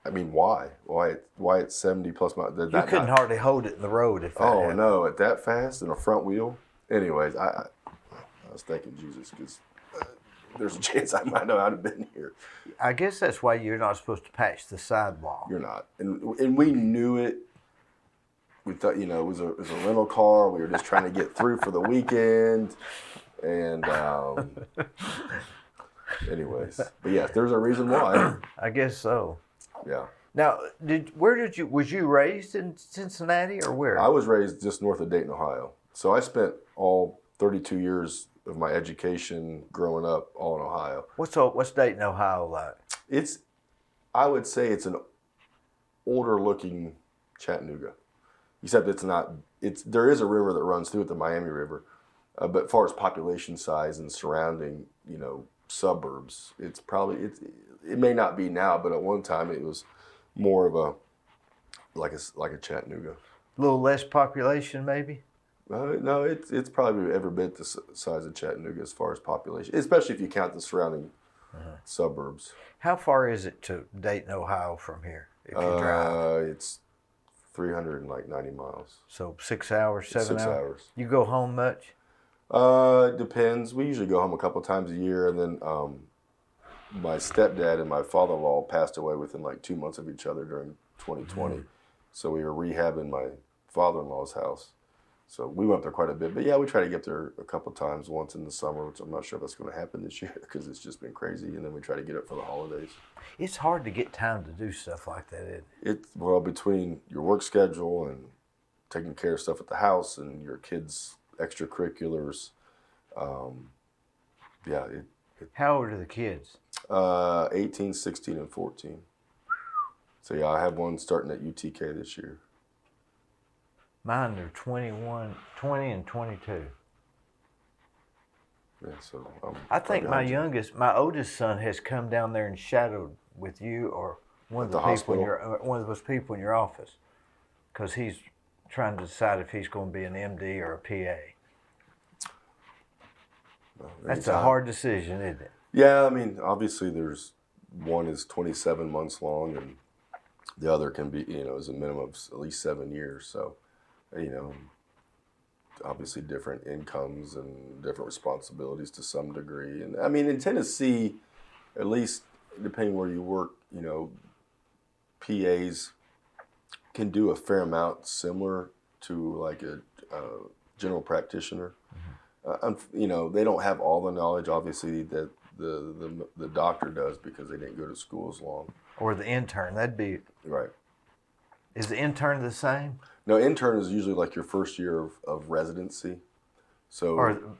I mean, why? Why at 70 plus miles? You couldn't hardly hold it in the road if that happened. No, at that fast in a front wheel. Anyways, I was thanking Jesus, because there's a chance I might not have been here. I guess that's why you're not supposed to patch the sidewall. You're not, and we knew it. We thought, it was a rental car. We were just trying to get through for the weekend, and anyways, but yeah, there's a reason why. I guess so. Yeah. Now, was you raised in Cincinnati or where? I was raised just north of Dayton, Ohio. So I spent all 32 years of my education growing up all in Ohio. What's Dayton, Ohio like? I would say it's an older looking Chattanooga, except there is a river that runs through it, the Miami River. But as far as population size and surrounding, suburbs, it may not be now, but at one time it was more of like a Chattanooga. A little less population, maybe? No, it's probably every bit the size of Chattanooga as far as population, especially if you count the surrounding suburbs. How far is it to Dayton, Ohio from here, if you drive? It's 390 miles. So 6 hours, 7 hours? 6 hours. You go home much? Depends. We usually go home a couple times a year, and then my stepdad and my father-in-law passed away within like 2 months of each other during 2020. So we were rehabbing my father-in-law's house. So we went up there quite a bit. But yeah, we try to get there a couple times, once in the summer, which I'm not sure if that's going to happen this year because it's just been crazy. And then we try to get it for the holidays. It's hard to get time to do stuff like that, isn't it? Well, between your work schedule and taking care of stuff at the house and your kids' extracurriculars, yeah. How old are the kids? 18, 16, and 14. So yeah, I have one starting at UTK this year. Mine are 21, 20, and 22. Yeah, so I think my oldest son has come down there and shadowed with you or one of those people in your office, because he's trying to decide if he's going to be an MD or a PA. That's a hard decision, isn't it? Yeah, I mean, obviously one is 27 months long, and the other can be, is a minimum of at least 7 years. So, obviously different incomes and different responsibilities to some degree. And I mean, in Tennessee, at least depending where you work, you know, PAs can do a fair amount similar to like a general practitioner. You know, they don't have all the knowledge, obviously, that the doctor does because they didn't go to school as long. Or the intern, that'd be... Right. Is the intern the same? No, intern is usually like your first year of residency. So,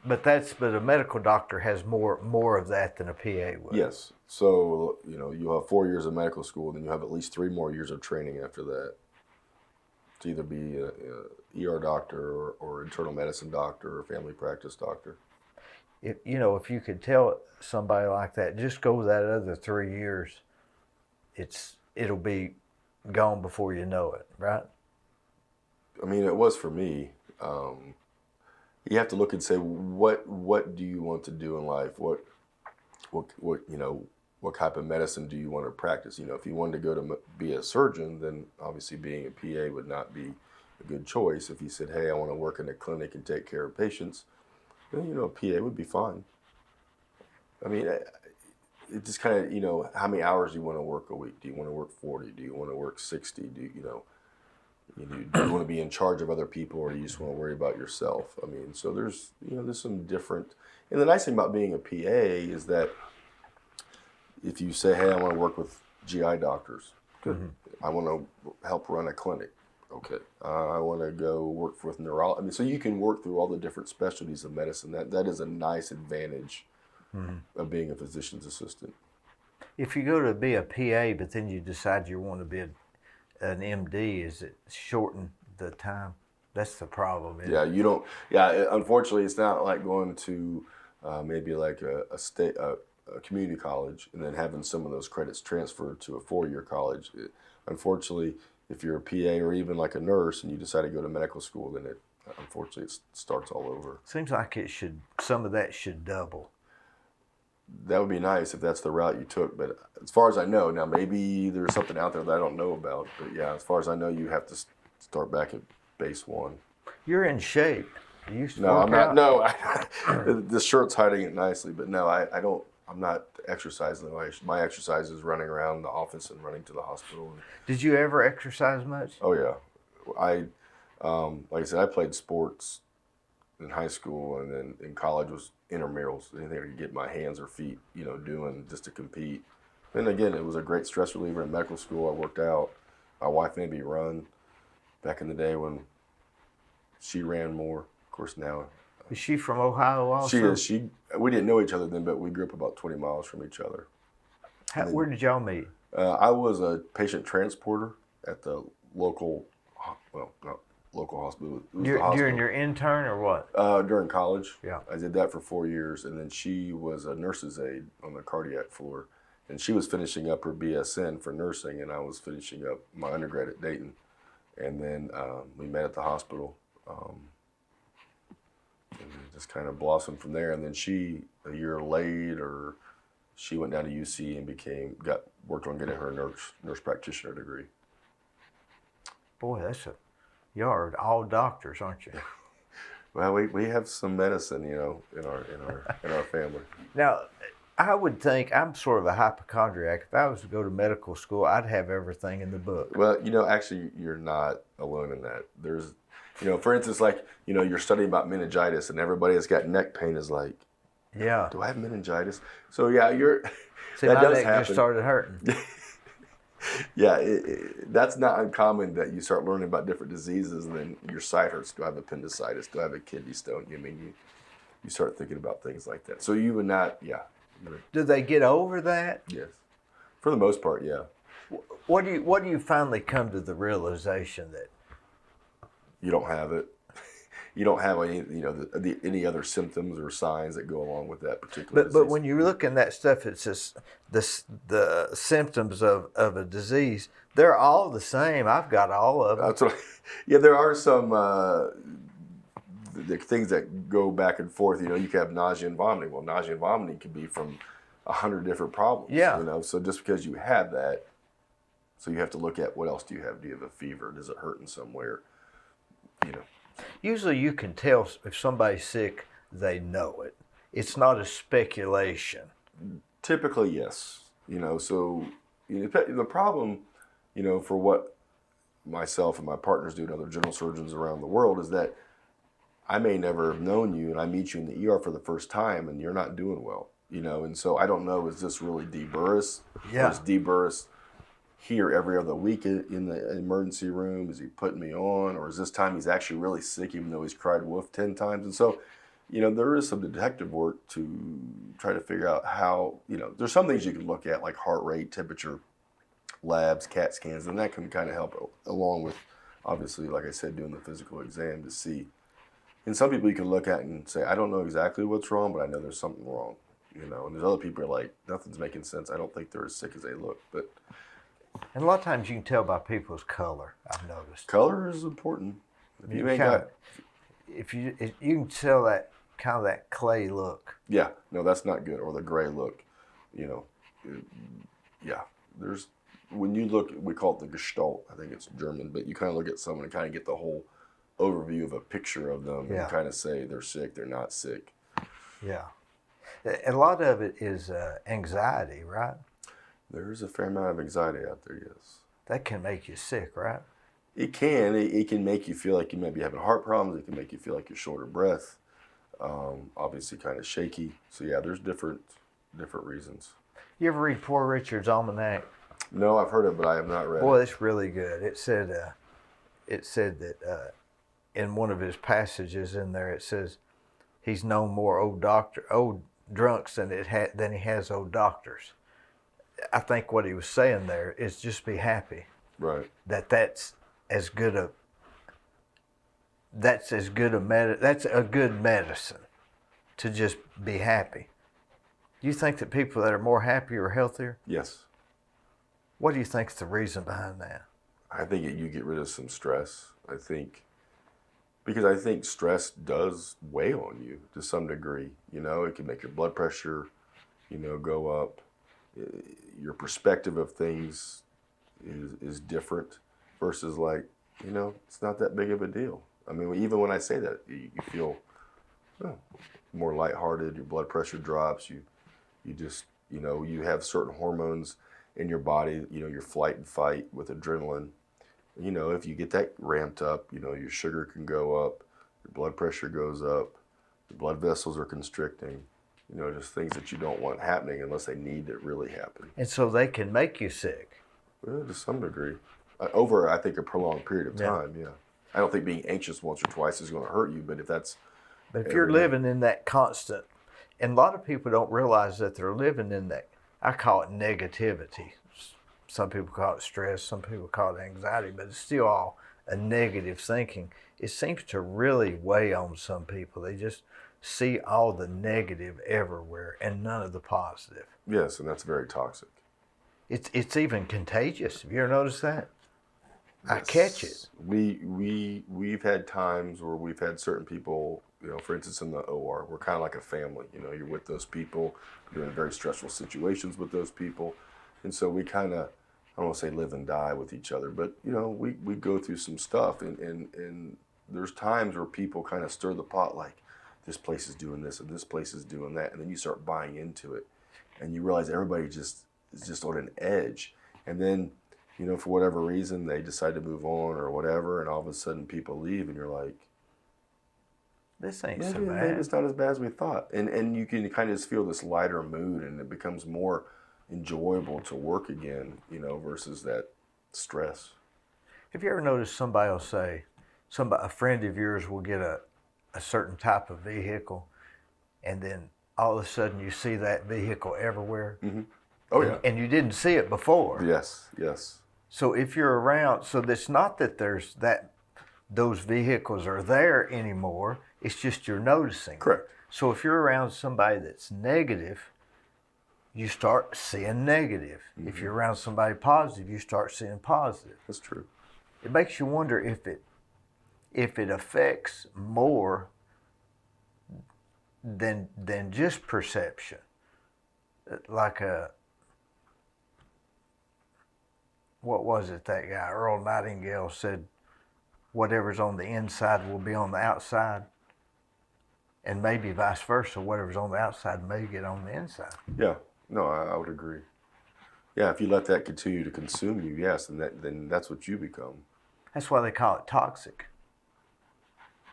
But a medical doctor has more of that than a PA would. yes. So, you know, you have 4 years of medical school, then you have at least 3 more years of training after that to either be a ER doctor or internal medicine doctor or family practice doctor. If you could tell somebody like that, just go that other 3 years, it'll be gone before you know it, right? I mean, it was for me. You have to look and say, what do you want to do in life? What you know, what type of medicine do you want to practice? You know, if you wanted to go to be a surgeon, then obviously being a PA would not be a good choice. If you said, hey, I want to work in a clinic and take care of patients, then, you know, a PA would be fine. I mean, it just kind of, you know, how many hours do you want to work a week? Do you want to work 40? Do you want to work 60? Do you want to be in charge of other people, or do you just want to worry about yourself? I mean, so there's some different, and the nice thing about being a PA is that if you say, hey, I want to work with GI doctors, good. Mm-hmm. I want to help run a clinic, okay. I want to go work with neurology. I mean, so you can work through all the different specialties of medicine. That is a nice advantage of being a physician's assistant. If you go to be a PA, but then you decide you want to be an MD, is it shorten the time? That's the problem. Yeah, you don't. Yeah, unfortunately, it's not like going to maybe like a community college and then having some of those credits transferred to a 4-year college. Unfortunately, if you're a PA or even like a nurse and you decide to go to medical school, then unfortunately it starts all over. Seems like some of that should double. That would be nice if that's the route you took, but as far as I know, now maybe there's something out there that I don't know about, but yeah, as far as I know, you have to start back at base 1. You're in shape. You used to No, work I'm not. out? No, the shirt's hiding it nicely, but no, I don't. I'm not exercising. My exercise is running around the office and running to the hospital. Did you ever exercise much? Oh yeah, like I said, I played sports in high school, and then in college was intramurals, anything I could get my hands or feet, you know, doing just to compete. And again, it was a great stress reliever in medical school. I worked out. My wife made me run back in the day when she ran more. Of course, now. Is she from Ohio also? She is. We didn't know each other then, but we grew up about 20 miles from each other. Where did y'all meet? I was a patient transporter at the local, well, not local hospital. During your intern or what? During college. Yeah. I did that for 4 years, and then she was a nurse's aide on the cardiac floor, and she was finishing up her BSN for nursing, and I was finishing up my undergrad at Dayton, and then we met at the hospital, and just kind of blossomed from there. And then she, a year later, she went down to UC and worked on getting her nurse practitioner degree. Boy, you are all doctors, aren't you? Well, we have some medicine, you know, in our family. Now, I would think I'm sort of a hypochondriac. If I was to go to medical school, I'd have everything in the book. Well, you know, actually, you're not alone in that. There's, you know, for instance, like, you know, you're studying about meningitis, and everybody that's got neck pain is like, yeah, do I have meningitis? So yeah, See, that my does neck happen. just started hurting. Yeah, that's not uncommon that you start learning about different diseases, and then your side hurts. Do I have appendicitis? Do I have a kidney stone? I mean, you start thinking about things like that. So you would not, yeah. Do they get over that? Yes, for the most part, yeah. What do you finally come to the realization that you don't have it? You don't have any, you know, any other symptoms or signs that go along with that particular disease. But when you look in that stuff, it's just the symptoms of a disease. They're all the same. I've got all of them. That's what, yeah, there are some the things that go back and forth. You know, you can have nausea and vomiting. Well, nausea and vomiting can be from 100 different problems. Yeah. You know, so just because you have that, so you have to look at what else do you have? Do you have a fever? Does it hurt in somewhere? You know. Usually you can tell if somebody's sick, they know it. It's not a speculation. Typically, yes. So the problem, for what myself and my partners do and other general surgeons around the world is that I may never have known you and I meet you in the ER for the first time and you're not doing well, and so I don't know, is this really Dee Burris? Yeah. Or is Dee Burris here every other week in the emergency room? Is he putting me on? Or is this time he's actually really sick even though he's cried wolf 10 times? And so, there is some detective work to try to figure out how, there's some things you can look at like heart rate, temperature, labs, CAT scans, and that can kind of help along with, obviously, like I said, doing the physical exam to see. And some people you can look at and say, I don't know exactly what's wrong, but I know there's something wrong. And there's other people who are like, nothing's making sense. I don't think they're as sick as they look. But And a lot of times you can tell by people's color, I've noticed. color is important. If you ain't got, if you can tell that kind of that clay look. yeah, no, that's not good. Or the gray look, yeah. When you look, we call it the Gestalt. I think it's German, but you kind of look at someone and kind of get the whole overview of a picture of them and kind of say they're sick, they're not sick. Yeah. A lot of it is anxiety, right? There's a fair amount of anxiety out there, yes. That can make you sick, right? It can. It can make you feel like you may be having heart problems. It can make you feel like you're short of breath. Obviously kind of shaky. So yeah, there's different reasons. You ever read Poor Richard's Almanac? No, I've heard it, but I have not read Boy, it. it's really good. It said that in one of his passages in there, it says he's known more old drunks than he has old doctors. I think what he was saying there is just be happy. Right. That's a good medicine to just be happy. Do you think that people that are more happy are healthier? Yes. What do you think is the reason behind that? I think you get rid of some stress. Because I think stress does weigh on you to some degree. It can make your blood pressure, go up. Your perspective of things is different versus it's not that big of a deal. I mean, even when I say that, you feel more lighthearted. Your blood pressure drops. You just, you have certain hormones in your body, your flight and fight with adrenaline. If you get that ramped up, your sugar can go up, your blood pressure goes up, your blood vessels are constricting, just things that you don't want happening unless they need to really happen. And so they can make you sick. Well, to some degree. Over, I think, a prolonged period of time, yeah. I don't think being anxious once or twice is going to hurt you, but if you're living in that constant, and a lot of people don't realize that they're living in that, I call it negativity. Some people call it stress, some people call it anxiety, but it's still all a negative thinking. It seems to really weigh on some people. They just see all the negative everywhere and none of the positive. Yes, and that's very toxic. It's even contagious. Have you ever noticed that? Yes. I catch it. We've had times where we've had certain people, for instance, in the OR, we're kind of like a family. You're with those people, you're in very stressful situations with those people. And so we kind of, I don't want to say live and die with each other, but, we go through some stuff. And there's times where people kind of stir the pot like, this place is doing this and this place is doing that. And then you start buying into it. And you realize everybody is just on an edge. And then, for whatever reason, they decide to move on or whatever. And all of a sudden people leave and you're like, This ain't so maybe bad. it's not as bad as we thought. And you can kind of just feel this lighter mood and it becomes more enjoyable to work again, versus that stress. Have you ever noticed somebody will say, a friend of yours will get a certain type of vehicle, and then all of a sudden you see that vehicle everywhere? Mm-hmm. Oh, yeah. And you didn't see it before. Yes. So if you're around, so it's not that those vehicles are there anymore, it's just you're noticing. Correct. So if you're around somebody that's negative, you start seeing negative. Mm-hmm. If you're around somebody positive, you start seeing positive. That's true. It makes you wonder if it affects more than just perception. Like what was it that guy, Earl Nightingale, said, whatever's on the inside will be on the outside. And maybe vice versa, whatever's on the outside may get on the inside. Yeah, no, I would agree. Yeah, if you let that continue to consume you, yes, then that's what you become. That's why they call it toxic.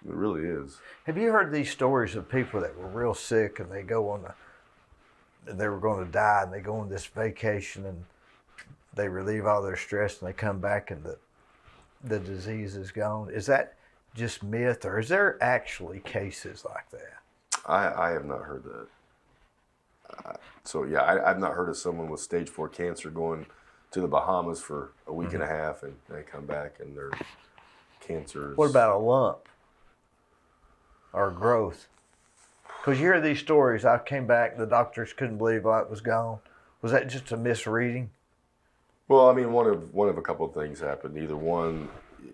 It really is. Have you heard these stories of people that were real sick and they go on they were going to die and they go on this vacation and they relieve all their stress and they come back and the disease is gone? Is that just myth, or is there actually cases like that? I have not heard that. So yeah, I've not heard of someone with stage 4 cancer going to the Bahamas for a week and a half and they come back and their cancer is... What about a lump or a growth? Because you hear these stories, I came back, the doctors couldn't believe it was gone. Was that just a misreading? Well, I mean, one of a couple of things happened. Either one,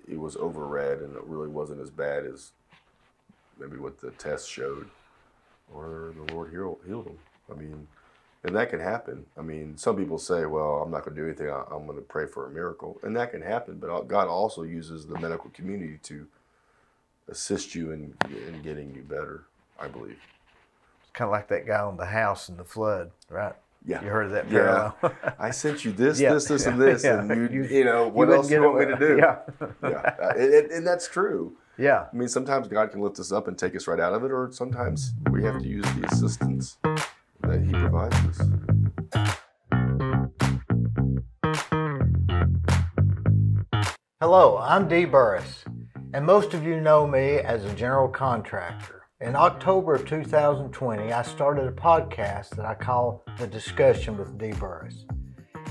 it was overread and it really wasn't as bad as maybe what the test showed, or the Lord healed them. I mean, and that can happen. I mean, some people say, well, I'm not going to do anything. I'm going to pray for a miracle. And that can happen, but God also uses the medical community to assist you in getting you better, I believe. It's kind of like that guy on the house in the flood, right? Yeah. You heard of that parallel? Yeah. I sent you this, Yeah. this, and this, Yeah. and you know, what else do you want me to do? Yeah. Yeah. And that's true. Yeah. I mean, sometimes God can lift us up and take us right out of it, or sometimes we have to use the assistance that He provides us. Hello, I'm Dee Burris, and most of you know me as a general contractor. In October of 2020, I started a podcast that I call The Discussion with Dee Burris.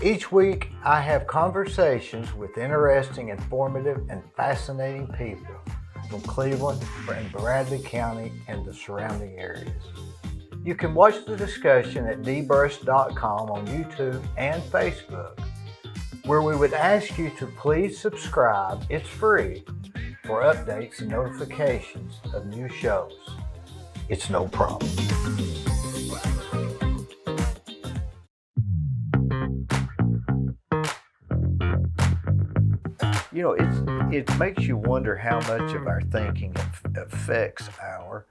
Each week, I have conversations with interesting, informative, and fascinating people from Cleveland and Bradley County and the surrounding areas. You can watch the discussion at deeburris.com on YouTube and Facebook, where we would ask you to please subscribe, it's free, for updates and notifications of new shows. It's no problem. You know, it makes you wonder how much of our thinking affects our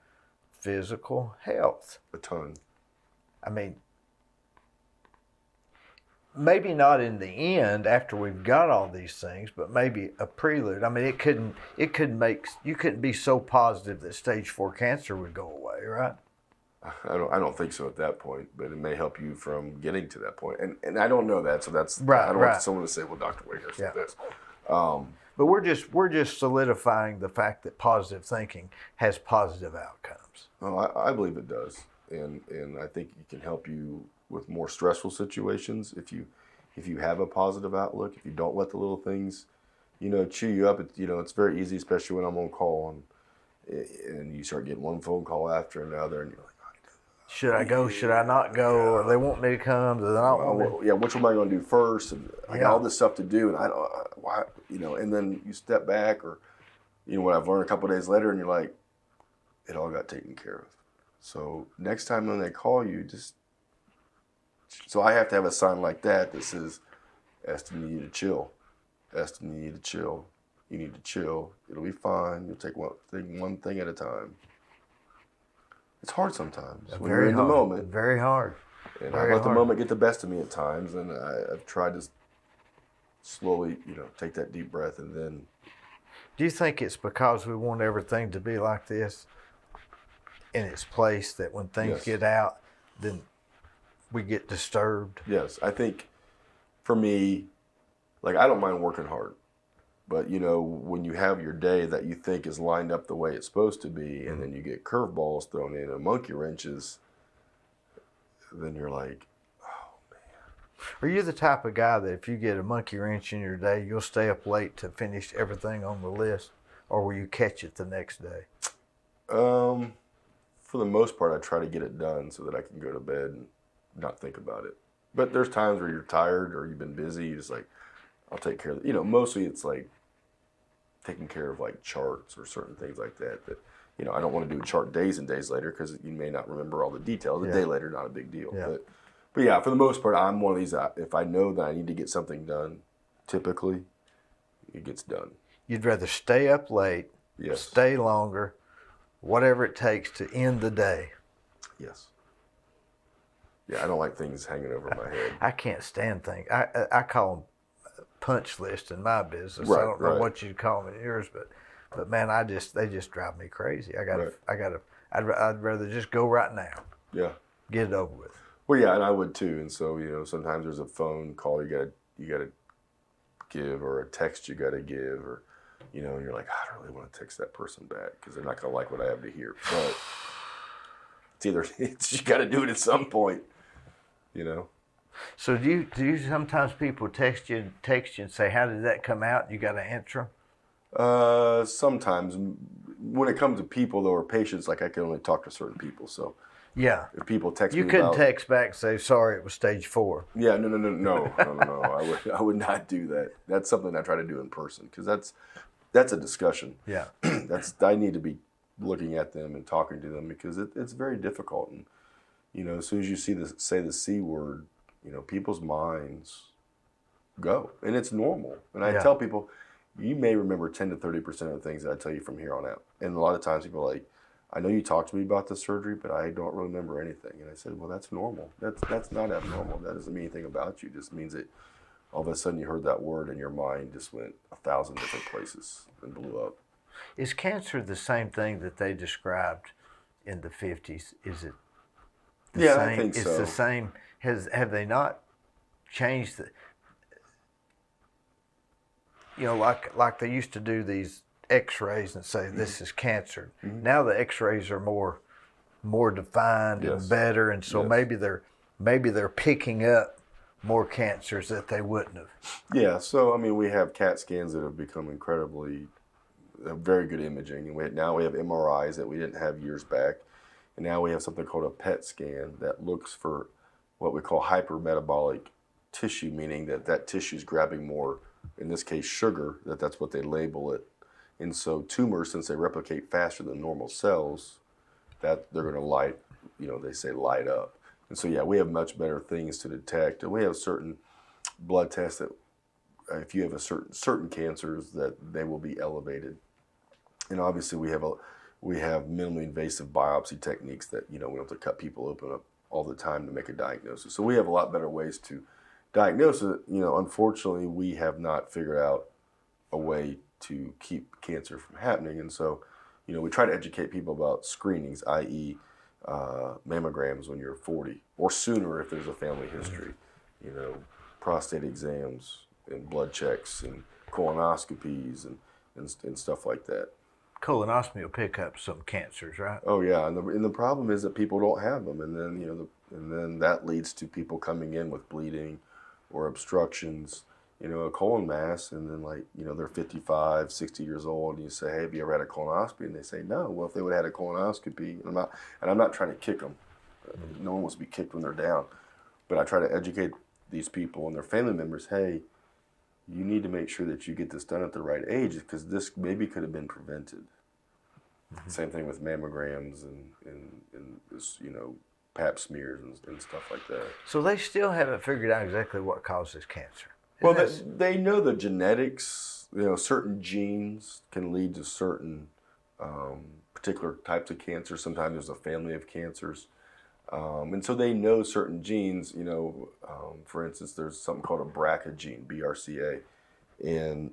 physical health. A ton. I mean, maybe not in the end after we've got all these things, but maybe a prelude. I mean, you couldn't be so positive that stage 4 cancer would go away, right? I don't think so at that point, but it may help you from getting to that point. And I don't know that, so that's Right, I don't right. want someone to say, well, Dr. Wenger said this. But we're just solidifying the fact that positive thinking has positive outcomes. Well, I believe it does, and I think it can help you with more stressful situations if you have a positive outlook. If you don't let the little things, chew you up. It's very easy, especially when I'm on call and you start getting one phone call after another, and you're like, Should I go? Should I not go? Or they want me to come? Do they not want me? yeah, which one am I going to do first? And I got all this stuff to do, and I don't why, and then you step back, or what I've learned a couple of days later, and you're like, it all got taken care of. So next time when they call you, so I have to have a sign like that says, Eston, you need to chill. Eston, you need to chill. You need to chill. It'll be fine. You'll take one thing at a time. It's hard sometimes when you're in the moment. Very hard. And I let the moment get the best of me at times, and I've tried to slowly, take that deep breath, and then. Do you think it's because we want everything to be like this in its place that when things get out, then we get disturbed? Yes, I think for me, I don't mind working hard. But, when you have your day that you think is lined up the way it's supposed to be, and then you get curveballs thrown in and monkey wrenches, then you're like, oh, man. Are you the type of guy that if you get a monkey wrench in your day, you'll stay up late to finish everything on the list? Or will you catch it the next day? For the most part, I try to get it done so that I can go to bed and not think about it. But there's times where you're tired or you've been busy, you're just like, I'll take care of it. Mostly it's like taking care of charts or certain things like that. I don't want to do a chart days and days later because you may not remember all the details. A day later, not a big deal. Yeah. But yeah, for the most part, I'm one of these. If I know that I need to get something done, typically it gets done. You'd rather stay up late, Yes. stay longer, whatever it takes to end the day. Yes. Yeah, I don't like things hanging over my head. I can't stand things. I call them punch list in my business. Right, I don't know right. what you'd call them in yours, but man, they just drive me crazy. I'd rather just go right now. Yeah. Get it over with. Well, yeah, and I would too. And so, sometimes there's a phone call you gotta give, or a text you gotta give, or and you're like, I don't really want to text that person back because they're not gonna like what I have to hear. But you gotta do it at some point. So do you sometimes people text you and say, how did that come out? You got to answer them? Sometimes when it comes to people though, or patients, like I can only talk to certain people. So Yeah. if people text You me couldn't about, text back and say, sorry, it was stage 4. yeah, no. I would not do that. That's something I try to do in person because that's a discussion. Yeah. I need to be looking at them and talking to them because it's very difficult. And as soon as you say the C word, people's minds go, and it's normal. And I tell people, you may remember 10 to 30% of the things that I tell you from here on out. And a lot of times people are like, I know you talked to me about the surgery, but I don't really remember anything. And I said, well, that's normal. That's not abnormal. That doesn't mean anything about you. It just means that all of a sudden you heard that word and your mind just went 1,000 different places and blew up. Is cancer the same thing that they described in the 50s? Is it the same? I think so. It's the same. Have they not changed like they used to do these X-rays and say this is cancer. Mm-hmm. Now the X-rays are more defined and better, and so maybe they're picking up more cancers that they wouldn't have. Yeah. So we have CAT scans that have become incredibly very good imaging, and now we have MRIs that we didn't have years back, and now we have something called a PET scan that looks for what we call hypermetabolic tissue, meaning that tissue is grabbing more, in this case, sugar. That's what they label it. And so tumors, since they replicate faster than normal cells, that they're going to light up. And so, we have much better things to detect. And we have certain blood tests that if you have certain cancers, that they will be elevated. And obviously we have minimally invasive biopsy techniques that, we don't have to cut people open up all the time to make a diagnosis. So we have a lot better ways to diagnose it. Unfortunately, we have not figured out a way to keep cancer from happening. And so, we try to educate people about screenings, i.e. Mammograms when you're 40 or sooner if there's a family history, prostate exams and blood checks and colonoscopies and stuff like that. Colonoscopy will pick up some cancers, right? Oh yeah, and the problem is that people don't have them, and then and then that leads to people coming in with bleeding or obstructions, a colon mass, and then they're 55, 60 years old, and you say, hey, have you ever had a colonoscopy? And they say no. Well, if they would have had a colonoscopy, I'm not trying to kick them. No one wants to be kicked when they're down, but I try to educate these people and their family members. Hey, you need to make sure that you get this done at the right age because this maybe could have been prevented. Mm-hmm. Same thing with mammograms and this, pap smears and stuff like that. So they still haven't figured out exactly what causes cancer. Well, they know the genetics. Certain genes can lead to certain particular types of cancer. Sometimes there's a family of cancers. And so they know certain genes, for instance, there's something called a BRCA gene, BRCA. And,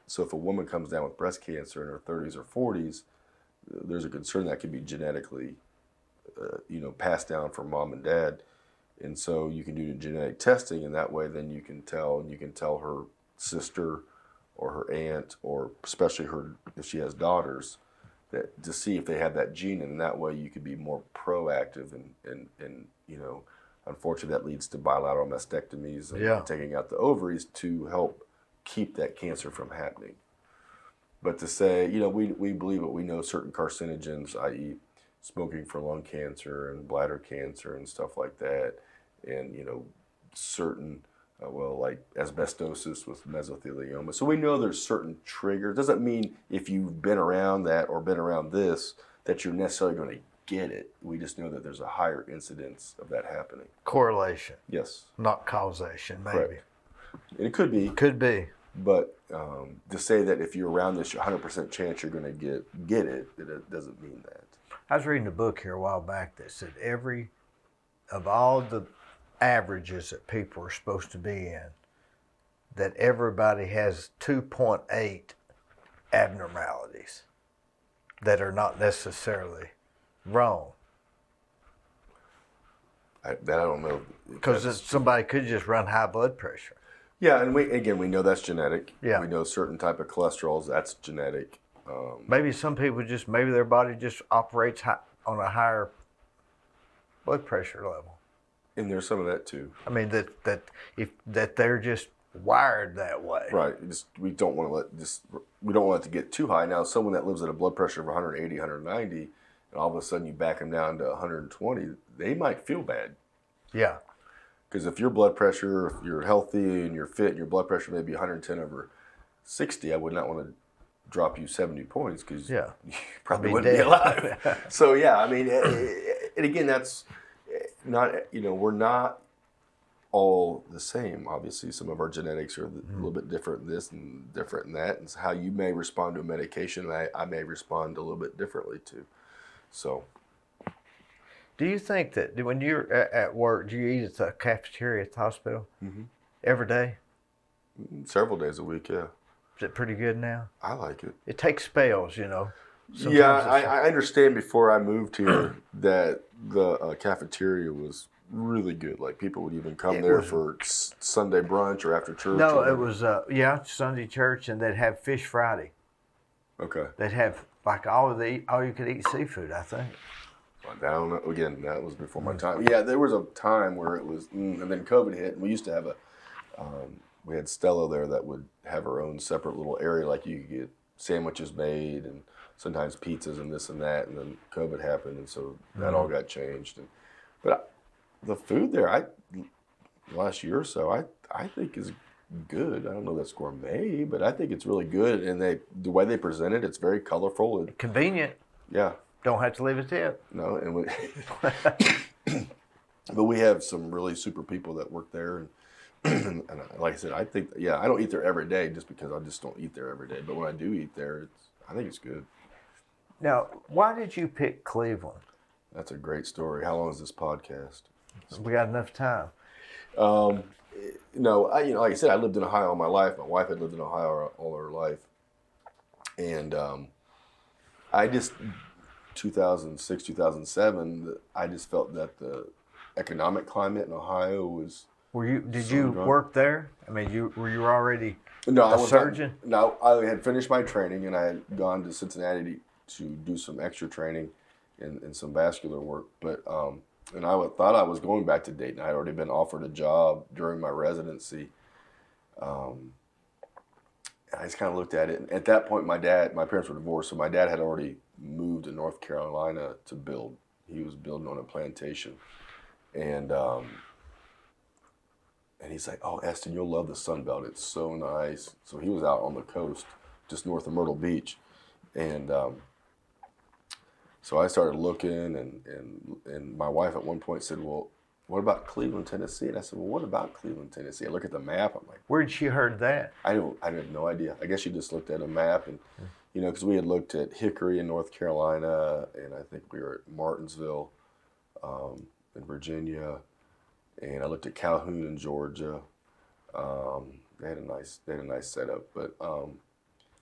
so if a woman comes down with breast cancer in her 30s or 40s, there's a concern that could be genetically, passed down from mom and dad. And so you can do genetic testing, and that way then you can tell her sister or her aunt, or especially if she has daughters, that to see if they have that gene, and that way you could be more proactive and unfortunately that leads to bilateral mastectomies and taking out the ovaries to help keep that cancer from happening. But to say, we believe it, we know certain carcinogens, i.e. smoking for lung cancer and bladder cancer and stuff like that, and certain like asbestosis with mesothelioma. So we know there's certain triggers. Doesn't mean if you've been around that or been around this that you're necessarily going to get it. We just know that there's a higher incidence of that happening. Correlation. Yes. Not causation, maybe. Correct. And it could be. Could be. But to say that if you're around this, you're 100% chance you're going to get it, it doesn't mean that. I was reading a book here a while back that said of all the averages that people are supposed to be in, that everybody has 2.8 abnormalities that are not necessarily wrong. I don't know. Because somebody could just run high blood pressure. Yeah, and we know that's genetic. Yeah. We know certain type of cholesterols, that's genetic. Maybe some people maybe their body just operates on a higher blood pressure level. And there's some of that too. I mean that they're just wired that way. Right. We don't want it to get too high. Now, someone that lives at a blood pressure of 180, 190, and all of a sudden you back them down to 120, they might feel bad. Yeah. Because if your blood pressure, if you're healthy and you're fit, and your blood pressure may be 110 over 60, I would not want to drop you 70 points because you probably wouldn't be alive. So yeah, I mean, and again, that's not, we're not all the same. Obviously, some of our genetics are a little bit different in this and different in that, and so how you may respond to a medication, I may respond a little bit differently too. So. Do you think that when you're at work, do you eat at the cafeteria at the hospital every day? Several days a week, yeah. Is it pretty good now? I like it. It takes spells, Sometimes yeah, I understand before I moved here that the cafeteria was really good. Like people would even come there for Sunday brunch or after church. No, it was, Sunday church, and they'd have Fish Friday. Okay. They'd have like all you could eat seafood, I think. I don't know. Again, that was before my time. Yeah, there was a time where it was, and then COVID hit, and we used to have we had Stella there that would have her own separate little area, like you could get sandwiches made and sometimes pizzas and this and that, and then COVID happened, and so that all got changed. But the food there, last year or so, I think is good. I don't know that's gourmet, but I think it's really good, and the way they present it, it's very colorful and convenient. Yeah. Don't have to leave a tip. No, but we have some really super people that work there, and like I said, I think I don't eat there every day just because I just don't eat there every day. But when I do eat there, I think it's good. Now, why did you pick Cleveland? That's a great story. How long is this podcast? We got enough time. No, like I said, I lived in Ohio all my life. My wife had lived in Ohio all her life, and I just. 2006, 2007, I just felt that the economic climate in Ohio was. Did you work there? I mean, were you already a surgeon? No, I had finished my training and I had gone to Cincinnati to do some extra training and some vascular work. But and I thought I was going back to Dayton. I had already been offered a job during my residency. I just kind of looked at it. And at that point, my parents were divorced, so my dad had already moved to North Carolina to build. He was building on a plantation. And he's like, "Oh, Eston, you'll love the Sun Belt. It's so nice." So he was out on the coast, just north of Myrtle Beach. And so I started looking, and my wife at one point said, "Well, what about Cleveland, Tennessee?" And I said, "Well, what about Cleveland, Tennessee?" I look at the map. I'm like, where'd she heard that? I had no idea. I guess she just looked at a map, and because we had looked at Hickory in North Carolina, and I think we were at Martinsville in Virginia, and I looked at Calhoun in Georgia. They had a nice setup, but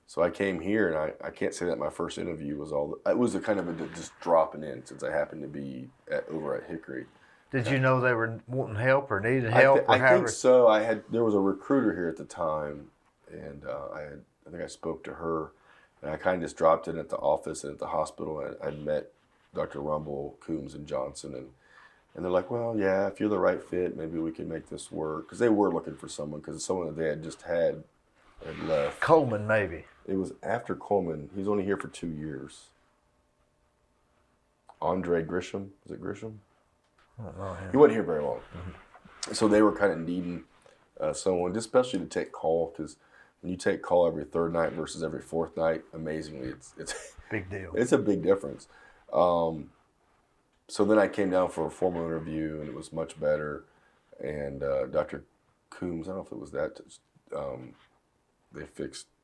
so I came here, and I can't say that my first interview was it was a kind of just dropping in since I happened to be over at Hickory. Did you know they were wanting help or needed help? I think so. There was a recruiter here at the time, and I think I spoke to her, and I kind of just dropped in at the office and at the hospital, and I'd met Dr. Rumble, Coombs, and Johnson, and they're like, "Well, yeah, if you're the right fit, maybe we can make this work," because they were looking for someone, because someone that they had just had left. Coleman, maybe. It was after Coleman. He's only here for 2 years. Andre Grisham, is it Grisham? I don't know him. He wasn't here very long. So they were kind of needing someone, especially to take call, because when you take call every third night versus every fourth night, amazingly, it's big deal. It's a big difference. So then I came down for a formal interview, and it was much better. And Dr. Coombs, I don't know if it was that,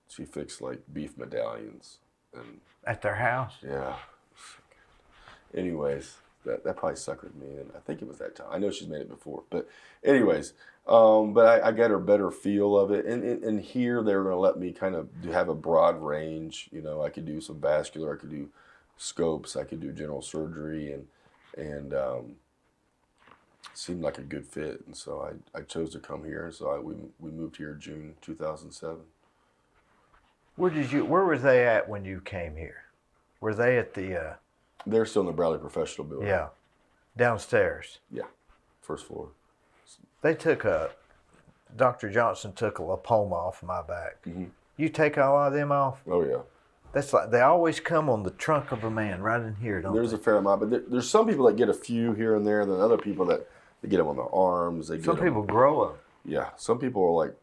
She fixed like beef medallions and At their house? yeah. Anyways, that probably suckered me in. I think it was that time. I know she's made it before, but anyways, but I got a better feel of it. And here they were going to let me kind of have a broad range. You know, I could do some vascular, I could do scopes, I could do general surgery, and seemed like a good fit. And so I chose to come here. And so we moved here June 2007. Where were they at when you came here? Were they at the They're still in the Bradley Professional Building. yeah, downstairs? Yeah, first floor. They took Dr. Johnson took a lipoma off my back. Mm-hmm. You take a lot of them off? Oh yeah. That's like, they always come on the trunk of a man right in here, don't There's they? a fair amount, but there's some people that get a few here and there, and then other people that they get them on their arms. Some people grow them. Yeah, some people are like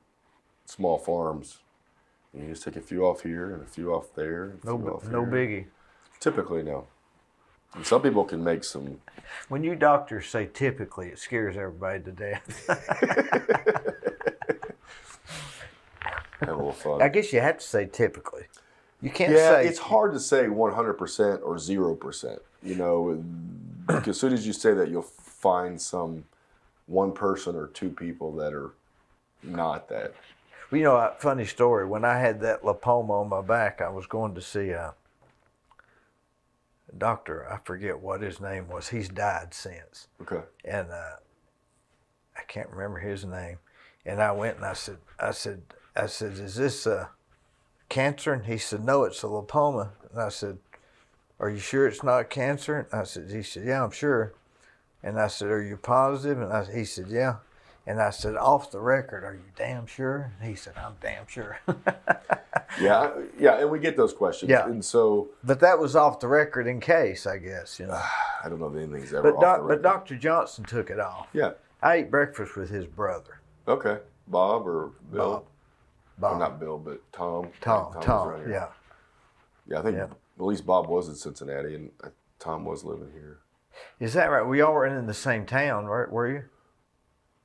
small farms. And you just take a few off here and a few off there. No biggie. Typically, no. And some people can make some. When you doctors say typically, it scares everybody to death. Have a little fun. I guess you have to say typically. You can't Yeah, say. it's hard to say 100% or 0%. You know, because as soon as you say that, you'll find one person or two people that are not that. Well, you know, a funny story. When I had that lipoma on my back, I was going to see a doctor. I forget what his name was. He's died since. Okay. And I can't remember his name. And I went and I said, is this cancer? And he said, no, it's a lipoma. And I said, are you sure it's not cancer? And he said, yeah, I'm sure. And I said, are you positive? And he said, yeah. And I said, off the record, are you damn sure? And he said, I'm damn sure. Yeah, and we get those questions. Yeah. And so. But that was off the record in case, I guess, you know. I don't know if anything's ever off the record. But Dr. Johnson took it off. Yeah. I ate breakfast with his brother. Okay. Bob or Bill? Bob. Well, not Bill, but Tom. Tom, was around here. yeah. Yeah, I think at least Bob was in Cincinnati, and Tom was living here. Is that right? We all were in the same town, right? Were you?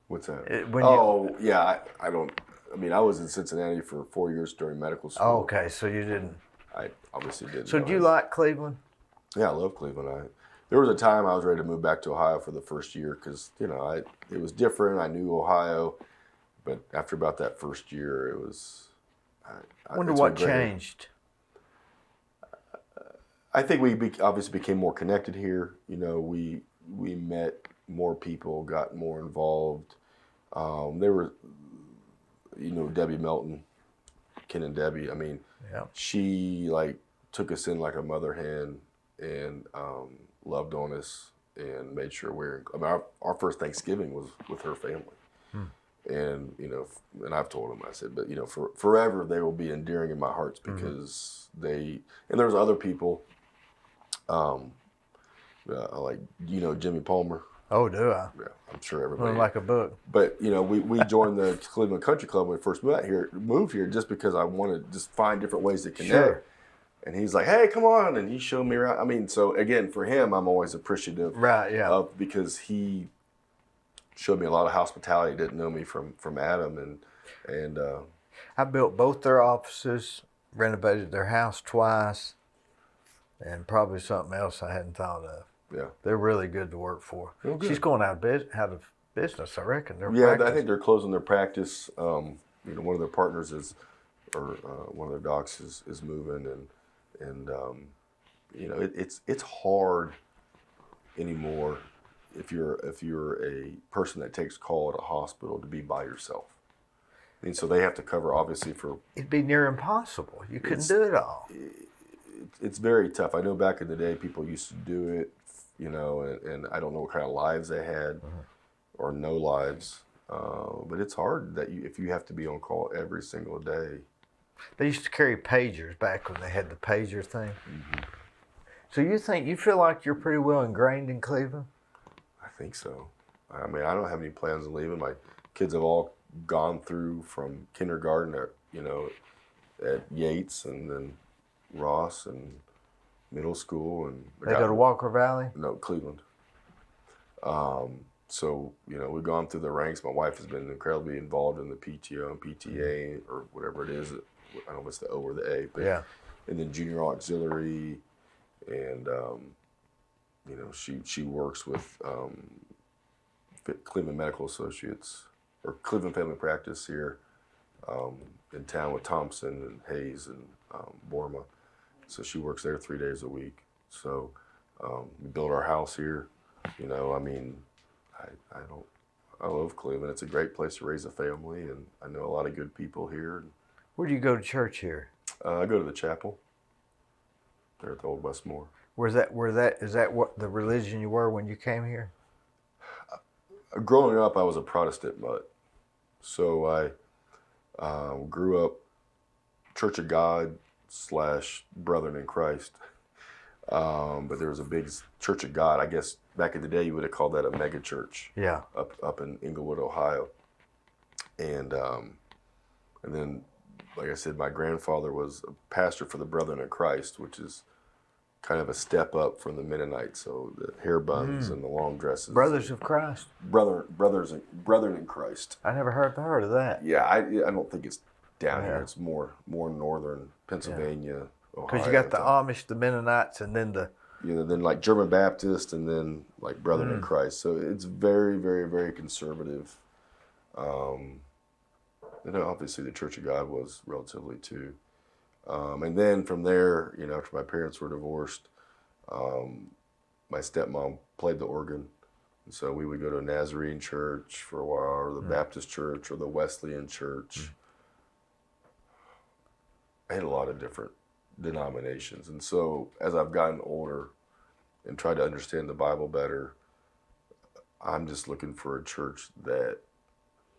What's that? Yeah. I mean, I was in Cincinnati for 4 years during medical school. Oh, okay, so you didn't. I obviously didn't. So do you like Cleveland? Yeah, I love Cleveland. There was a time I was ready to move back to Ohio for the first year because, you know, it was different. I knew Ohio, but after about that first year, it was. I wonder what changed. I think we obviously became more connected here. You know, we met more people, got more involved. There were, you know, Debbie Melton, Ken and Debbie. I mean, she like took us in like a mother hen and loved on us and made sure I mean, our first Thanksgiving was with her family. And, you know, and I've told them, I said, but, you know, forever they will be endearing in my hearts because and there's other people, like, you know, Jimmy Palmer. Oh, do I? Yeah, I'm sure everybody. Like a book. But, you know, we joined the Cleveland Country Club when we first moved here just because I wanted to just find different ways to connect. Sure. And he's like, hey, come on. And he showed me around. I mean, so again, for him, I'm always appreciative. Right, yeah. Because he showed me a lot of hospitality. Didn't know me from Adam. And I built both their offices, renovated their house twice, and probably something else I hadn't thought of. Yeah. They're really good to work for. Oh, good. She's going out of business, I reckon. I think they're closing their practice. You know, one of their partners one of their docs is moving, and you know, it's hard anymore if you're a person that takes call at a hospital to be by yourself. I mean, so they have to cover obviously for. It'd be near impossible. You couldn't do it all. It's very tough. I know back in the day, people used to do it, you know, and I don't know what kind of lives they had, or no lives. But it's hard that if you have to be on call every single day. They used to carry pagers back when they had the pager thing. So you feel like you're pretty well ingrained in Cleveland? I think so. I mean, I don't have any plans on leaving. My kids have all gone through from kindergarten at Yates, and then Ross, and middle school, and They go to Walker Valley? No, Cleveland. So, you know, we've gone through the ranks. My wife has been incredibly involved in the PTO and PTA, or whatever it is I don't know if it's the O or the A, but Yeah. and then junior auxiliary, and she works with Cleveland Medical Associates or Cleveland Family Practice here in town with Thompson and Hayes and Borma. So she works there 3 days a week. So we built our house here. I love Cleveland. It's a great place to raise a family, and I know a lot of good people here. Where do you go to church here? I go to the chapel there at the Old Westmore. Is that what the religion you were when you came here? Growing up, I was a Protestant mutt. So I grew up Church of God / Brethren in Christ. But there was a big Church of God. I guess back in the day, you would have called that a mega church. Yeah. Up in Inglewood, Ohio. And then, like I said, my grandfather was a pastor for the Brethren in Christ, which is kind of a step up from the Mennonites. So the hair buns and the long dresses. Brothers of Christ. Brethren in Christ. I never heard of that. Yeah, I don't think it's down here. It's more northern Pennsylvania, Ohio. Because you got the Amish, the Mennonites, and then then like German Baptist, and then like Brethren in Christ. So it's very, very, very conservative. Obviously the Church of God was relatively too. And then from there, after my parents were divorced, my stepmom played the organ. And so we would go to a Nazarene church for a while, or the Baptist church, or the Wesleyan church. I had a lot of different denominations. And so as I've gotten older and tried to understand the Bible better, I'm just looking for a church that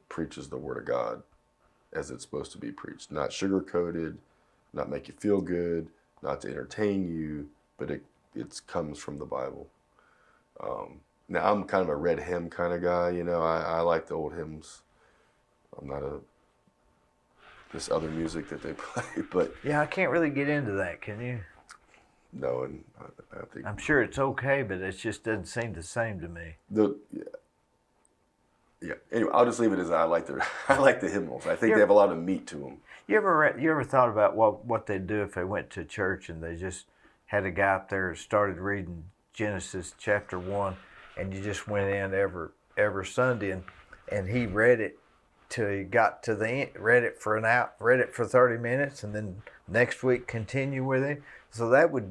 preaches the Word of God as it's supposed to be preached. Not sugar-coated, not make you feel good, not to entertain you, but it comes from the Bible. Now, I'm kind of a red hymn kind of guy, I like the old hymns. I'm not this other music that they play, but... Yeah, I can't really get into that, can you? No, and I think... I'm sure it's okay, but it just doesn't seem the same to me. Yeah. Anyway, I'll just leave it as I like the hymnals. I think they have a lot of meat to them. You ever thought about what they'd do if they went to church and they just had a guy up there who started reading Genesis chapter 1, and you just went in every Sunday and he read it till he got to the end, read it for 30 minutes, and then next week continue with it. So that wouldn't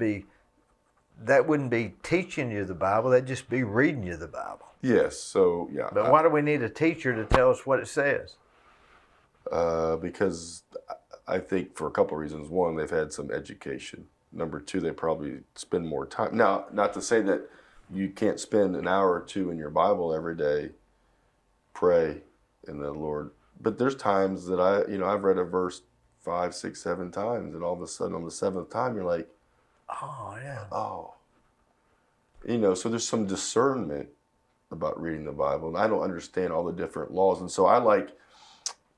be teaching you the Bible. That'd just be reading you the Bible. Yes. So yeah. But why do we need a teacher to tell us what it says? Because I think for a couple of reasons. One, they've had some education. Number two, they probably spend more time. Now, not to say that you can't spend an hour or two in your Bible every day, pray in the Lord. But there's times that I've read a verse 5, 6, 7 times, and all of a sudden on the 7th time you're like, oh yeah, oh. So there's some discernment about reading the Bible, and I don't understand all the different laws, and so I like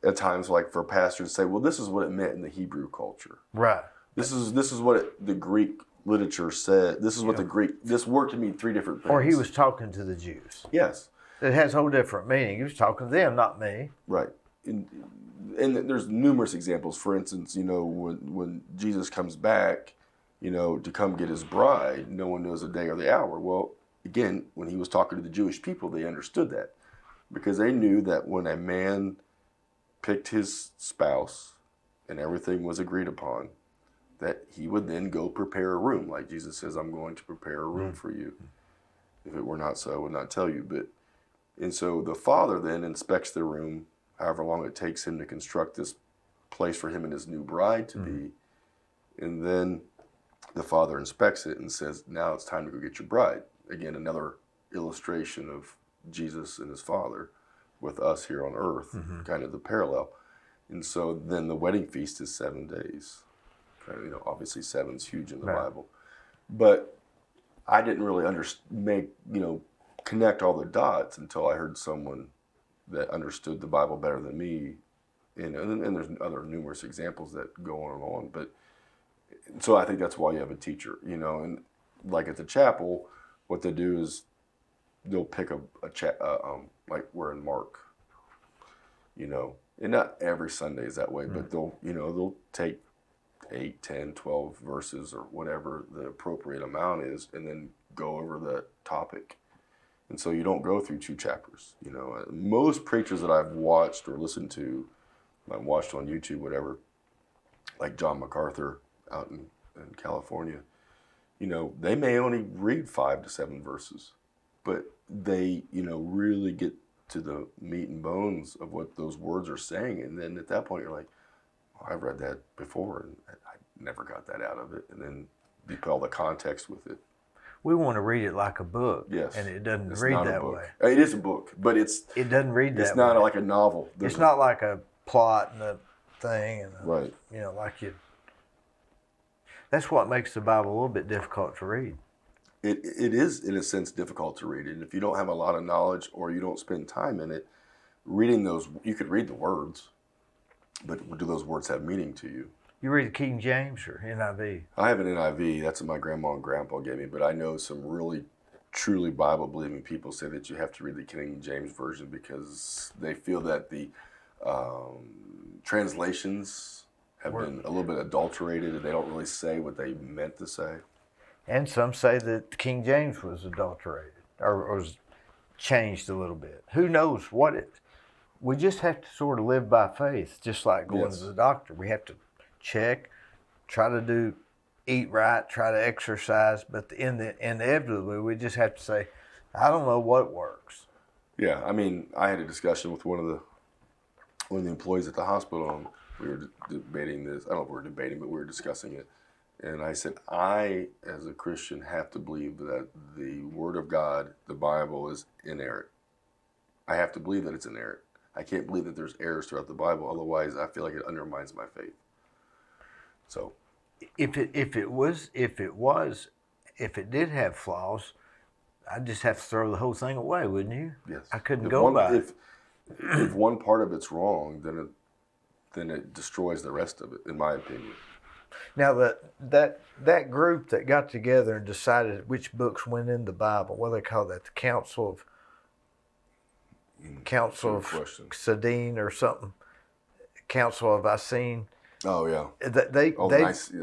at times like for pastors to say, well, this is what it meant in the Hebrew culture. Right. This is what the Greek literature said. This is what this word can mean 3 different things. Or he was talking to the Jews. Yes. It has a whole different meaning. He was talking to them, not me. Right. And there's numerous examples. For instance, when Jesus comes back, to come get his bride, no one knows the day or the hour. Well, again, when he was talking to the Jewish people, they understood that because they knew that when a man picked his spouse and everything was agreed upon, that he would then go prepare a room. Like Jesus says, I'm going to prepare a room for you. If it were not so, I would not tell you. And so the father then inspects the room, however long it takes him to construct this place for him and his new bride to be. And then the father inspects it and says, now it's time to go get your bride. Again, another illustration of Jesus and his father with us here on earth, kind of the parallel. And so then the wedding feast is 7 days. Obviously 7's huge in the Bible. But I didn't really connect all the dots until I heard someone that understood the Bible better than me. And there's other numerous examples that go on and on. But so I think that's why you have a teacher, and like at the chapel, what they do is they'll pick like we're in Mark, And not every Sunday is that way, but they'll take 8, 10, 12 verses or whatever the appropriate amount is, and then go over the topic. And so you don't go through 2 chapters. Most preachers that I've watched or listened to, I've watched on YouTube, whatever, like John MacArthur out in California, they may only read 5 to 7 verses, but they, really get to the meat and bones of what those words are saying. And then at that point, you're like, oh, I've read that before, and I never got that out of it. And then you put all the context with it. We want to read it like a book. Yes. And it doesn't read that way. It is a book, but it doesn't read that way. It's not like a novel. It's not like a plot and a thing. And right. That's what makes the Bible a little bit difficult to read. It is, in a sense, difficult to read. And if you don't have a lot of knowledge or you don't spend time in it, reading those, you could read the words, but do those words have meaning to you? You read the King James or NIV? I have an NIV. That's what my grandma and grandpa gave me. But I know some really, truly Bible-believing people say that you have to read the King James Version because they feel that the translations have been a little bit adulterated and they don't really say what they meant to say. And some say that King James was adulterated or was changed a little bit. Who knows what it... We just have to sort of live by faith, just like going to the doctor. We have to check, try to eat right, try to exercise, but inevitably we just have to say, I don't know what works. Yeah, I mean, I had a discussion with one of the employees at the hospital, and we were debating this. I don't know if we were debating, but we were discussing it. And I said, I, as a Christian, have to believe that the Word of God, the Bible, is inerrant. I have to believe that it's inerrant. I can't believe that there's errors throughout the Bible. Otherwise, I feel like it undermines my faith. So, if it did have flaws, I'd just have to throw the whole thing away, wouldn't you? Yes. I couldn't go by it. If one part of it's wrong, then it destroys the rest of it, in my opinion. Now that group that got together and decided which books went in the Bible, what do they call that? The Council of Sidene or something. Council of Nicene. Oh yeah. The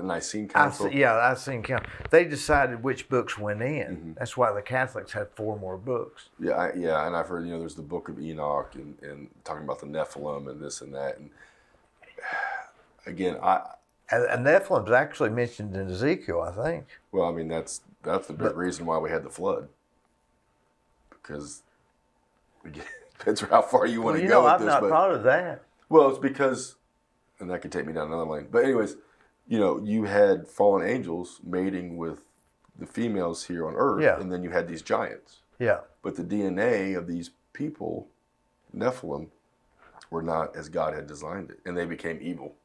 Nicene Council. The Nicene Council. They decided which books went in. Mm-hmm. That's why the Catholics had 4 more books. Yeah, and I've heard there's the Book of Enoch and talking about the Nephilim and this and that. And again, And Nephilim's actually mentioned in Ezekiel, I think. Well, I mean that's the big reason why we had the flood. Because again, depends on how far you want to go with this. I've not thought of that. Well, it's because, and that could take me down another lane. But anyways, you had fallen angels mating with the females here on Earth, and then you had these giants. Yeah. But the DNA of these people, Nephilim, were not as God had designed it, and they became evil.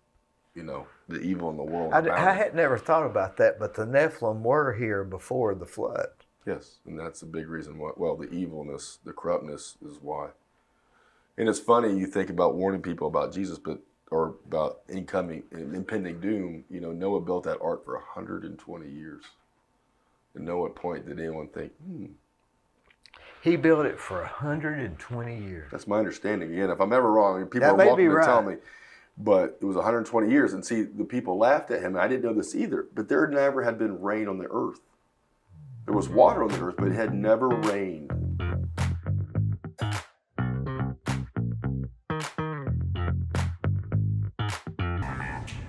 The evil in the world. I had never thought about that, but the Nephilim were here before the flood. Yes, and that's a big reason why. Well, the evilness, the corruptness is why. And it's funny, you think about warning people about Jesus, or about impending doom. Noah built that ark for 120 years. At no point did anyone think, He built it for 120 years. That's my understanding. Again, if I'm ever wrong, people are welcome to tell me. But it was 120 years, and see, the people laughed at him. And I didn't know this either, but there never had been rain on the earth. There was water on the earth, but it had never rained.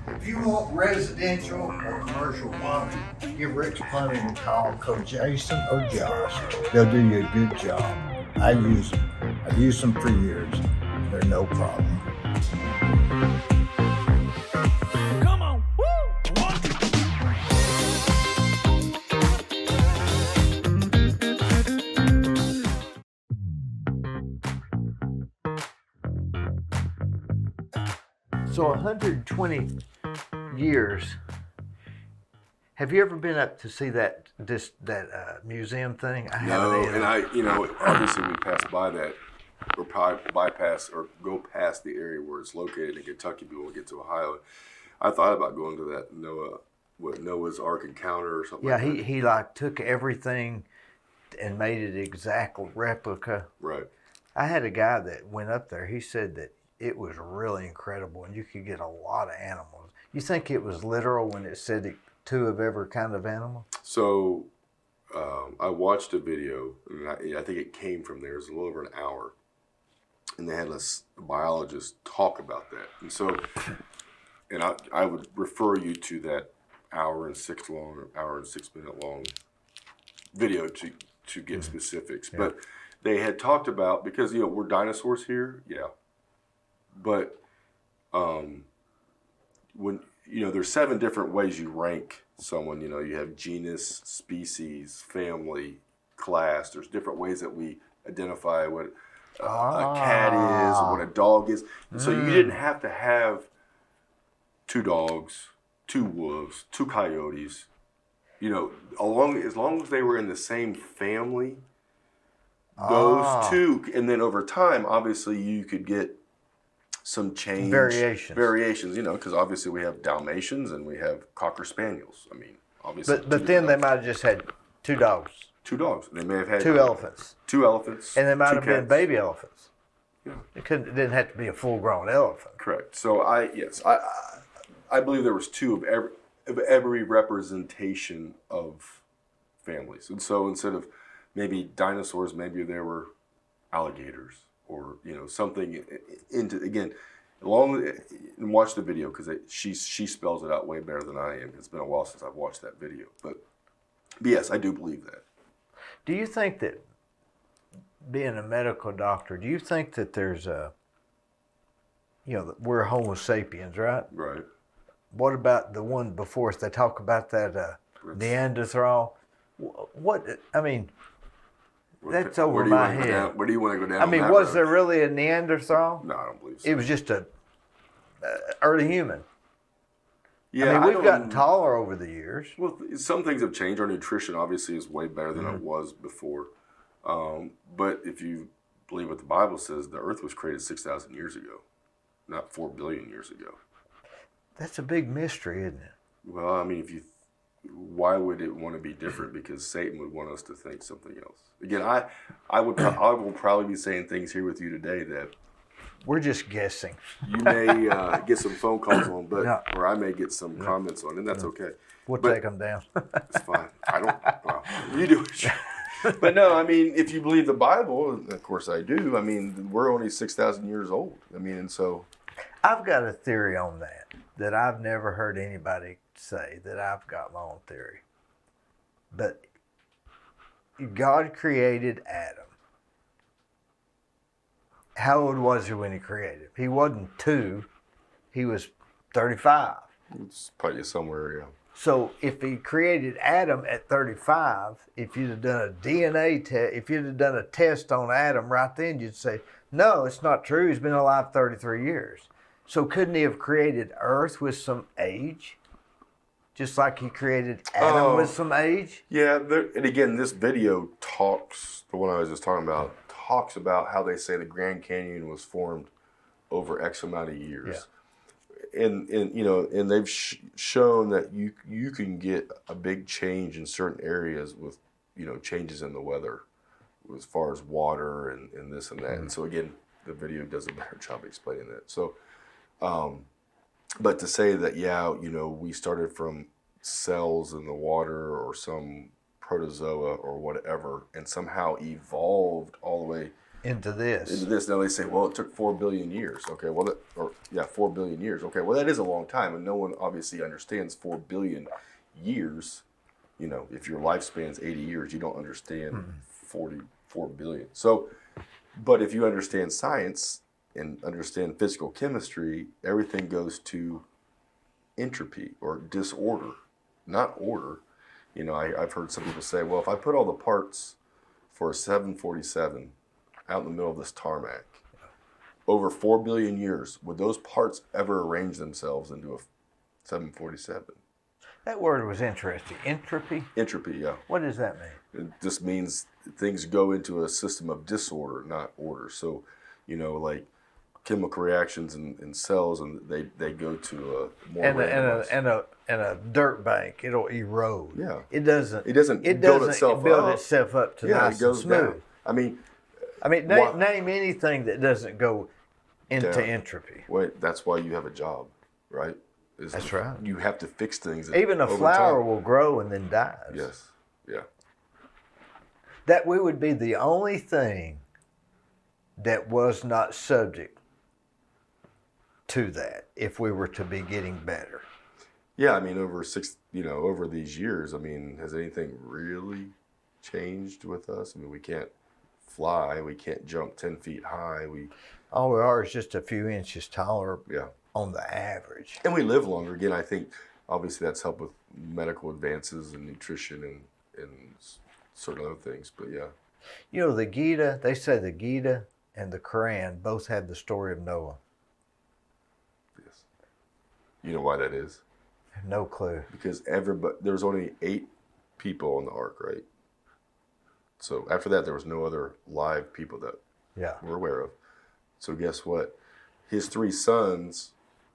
If you want residential or commercial plumbing, give Rick's Plumbing a call. Call Jason or Josh. They'll do you a good job. I use them. I've used them for years. They're no problem. Come on, woo! So 120 years. Have you ever been up to see that museum thing? I No, haven't either. and obviously we passed by that, or bypass or go past the area where it's located in Kentucky before we get to Ohio. I thought about going to that Noah's Ark encounter or something. Yeah, like that. he took everything and made it exact replica. Right. I had a guy that went up there. He said that it was really incredible, and you could get a lot of animals. You think it was literal when it said 2 of every kind of animal? So I watched a video, and I think it came from there. It was a little over an hour, and they had a biologist talk about that. And so, and I would refer you to that hour and 6 minute long video to get specifics. Yeah. But they had talked about, because we're dinosaurs here, yeah. But when there's 7 different ways you rank someone. You have genus, species, family, class. There's different ways that we identify what a cat is, or what a dog is. And so you didn't have to have 2 dogs, 2 wolves, 2 coyotes. As long as they were in the same family, those 2, and then over time, obviously, you could get some change. Variations, because obviously we have Dalmatians and we have Cocker Spaniels. I mean, obviously. But then they might have just had 2 dogs. 2 dogs. They may have had 2 elephants. 2 elephants. And they might have been cats. baby elephants. Yeah. It didn't have to be a full-grown elephant. Correct. So I believe there was 2 of every representation of families. And so instead of maybe dinosaurs, maybe there were alligators, or something again. And watch the video, because she spells it out way better than I am. It's been a while since I've watched that video, but yes, I do believe that. Do you think that, being a medical doctor, do you think that there's we're Homo sapiens, right? Right. What about the one before us? They talk about that Neanderthal. That's over my head. Where do you want to go down? Was there really a Neanderthal? No, I don't believe so. It was just a early human. Yeah, we've gotten taller over the years. Well, some things have changed. Our nutrition obviously is way better than it was before. But if you believe what the Bible says, the earth was created 6,000 years ago, not 4 billion years ago. That's a big mystery, isn't it? Well, why would it want to be different? Because Satan would want us to think something else. Again, I will probably be saying things here with you today that we're just guessing. You may get some phone calls on, or I may get some comments on, and that's okay. We'll take them down. It's fine. I don't. Well, you do it. But no, if you believe the Bible, and of course I do. We're only 6,000 years old. And so I've got a theory on that I've never heard anybody say, that I've got my own theory. But God created Adam. How old was he when he created him? He wasn't 2. He was 35. It's probably somewhere, yeah. So if he created Adam at 35, if you'd have done a DNA test, if you'd have done a test on Adam right then, you'd say, no, it's not true. He's been alive 33 years. So couldn't he have created Earth with some age? Just like he created Adam with some age? Yeah, and again, this video talks, the one I was just talking about, talks about how they say the Grand Canyon was formed over X amount of years. Yeah. And they've shown that you can get a big change in certain areas with, changes in the weather as far as water and this and that. Mm-hmm. And so again, the video does a better job explaining that. So, but to say that, we started from cells in the water or some protozoa or whatever, and somehow evolved all the way into this. Now they say, well, it took 4 billion years. Okay, 4 billion years. Okay, well, that is a long time, and no one obviously understands 4 billion years. If your lifespan's 80 years, you don't understand 44 billion. So, but if you understand science and understand physical chemistry, everything goes to entropy or disorder, not order. I've heard some people say, well, if I put all the parts for a 747 out in the middle of this tarmac, over 4 billion years, would those parts ever arrange themselves into a 747? That word was interesting. Entropy? Entropy, yeah. What does that mean? It just means things go into a system of disorder, not order. So, like chemical reactions in cells, and they go to a more and a dirt bank, it'll erode. Yeah. It doesn't build itself up to nice it goes and smooth. Down. Name anything that doesn't go into down. entropy. Wait, that's why you have a job, right? That's right. You have to fix things. Even a over flower time. will grow and then dies. Yes. Yeah. That we would be the only thing that was not subject to that if we were to be getting better. Yeah, I mean, over these years, I mean, has anything really changed with us? I mean, we can't fly, we can't jump 10 feet high, All we are is just a few inches taller yeah. on the average. And we live longer. Again, I think obviously that's helped with medical advances and nutrition and certain other things, but yeah. You know, the Gita, they say the Gita and the Quran both have the story of Noah. Yes. You know why that is? I have no clue. Because there's only 8 people on the ark, right? So after that, there was no other live people that we're aware of. So guess what? His 3 sons,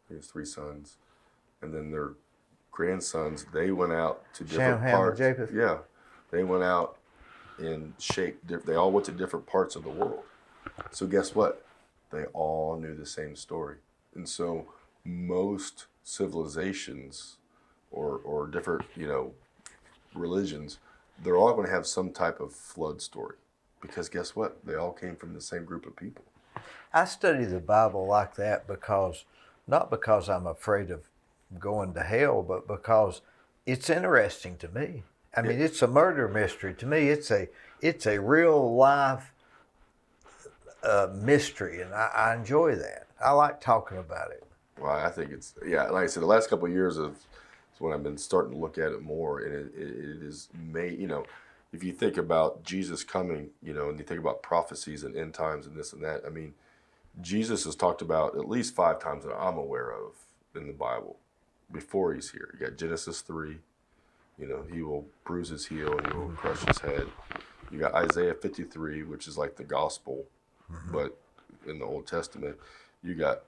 and then their grandsons, they went out to different Shem, Ham, and parts. Japheth? Yeah, they went out and they all went to different parts of the world. So guess what? They all knew the same story. And so most civilizations or different, religions, they're all going to have some type of flood story. Because guess what? They all came from the same group of people. I study the Bible like that not because I'm afraid of going to hell, but because it's interesting to me. I mean, it's a murder mystery to me. It's a real life mystery, and I enjoy that. I like talking about it. Well, I think like I said, the last couple of years is when I've been starting to look at it more, and it is if you think about Jesus coming, and you think about prophecies and end times and this and that, I mean, Jesus is talked about at least 5 times that I'm aware of in the Bible before he's here. You got Genesis 3, he will bruise his heel and he will crush his head. You got Isaiah 53, which is like the gospel, but in the Old Testament. You got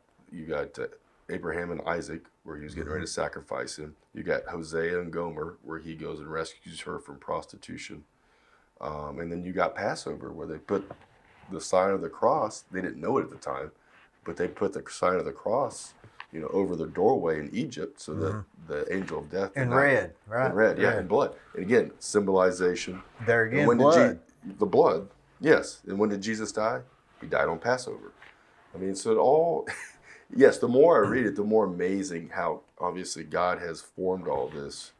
Abraham and Isaac, where he was getting ready to sacrifice him. You got Hosea and Gomer, where he goes and rescues her from prostitution. And then you got Passover, where they put the sign of the cross. They didn't know it at the time, but they put the sign of the cross, over the doorway in Egypt, so that the angel of death. In red, right? In red, yeah, in blood. And again, symbolization. There again, and when blood. The blood, yes. And when did Jesus die? He died on Passover. I mean, so it all, yes, the more I read it, the more amazing how obviously God has formed all this.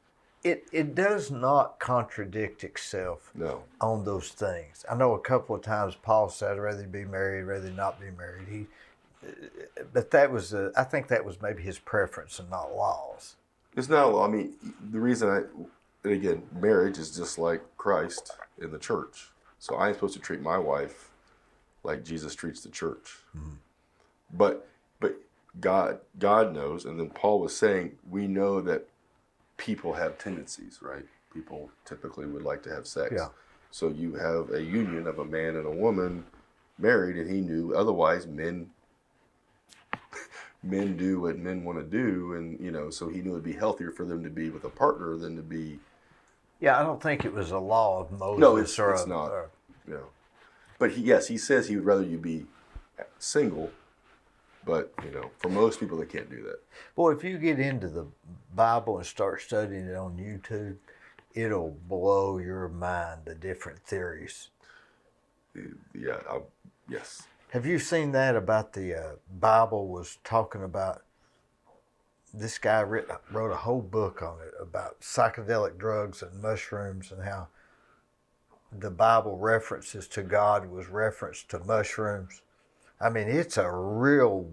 It does not contradict itself on those things. I know a couple of times Paul said, I'd rather be married, rather not be married. But I think that was maybe his preference and not laws. It's not a law. I mean, the reason and again, marriage is just like Christ in the church. So I'm supposed to treat my wife like Jesus treats the church. But God knows, and then Paul was saying, we know that people have tendencies, right? People typically would like to have sex. Yeah. So you have a union of a man and a woman married, and he knew otherwise men do what men want to do, and so he knew it'd be healthier for them to be with a partner than to be. Yeah, I don't think it was a law of Moses. No, it's not. But he says he would rather you be single. But, for most people, they can't do that. Boy, if you get into the Bible and start studying it on YouTube, it'll blow your mind, the different theories. Yeah, yes. Have you seen that about the Bible was talking about, this guy wrote a whole book on it about psychedelic drugs and mushrooms and how the Bible references to God was referenced to mushrooms. I mean, it's a real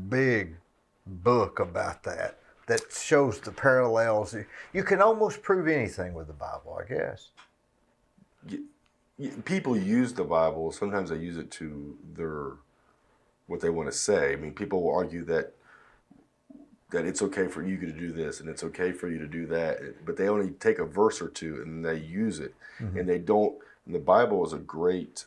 big book about that shows the parallels. You can almost prove anything with the Bible, I guess. People use the Bible. Sometimes they use it to what they want to say. I mean, people will argue that it's okay for you to do this and it's okay for you to do that, but they only take a verse or two and they use it, and they don't. And the Bible is a great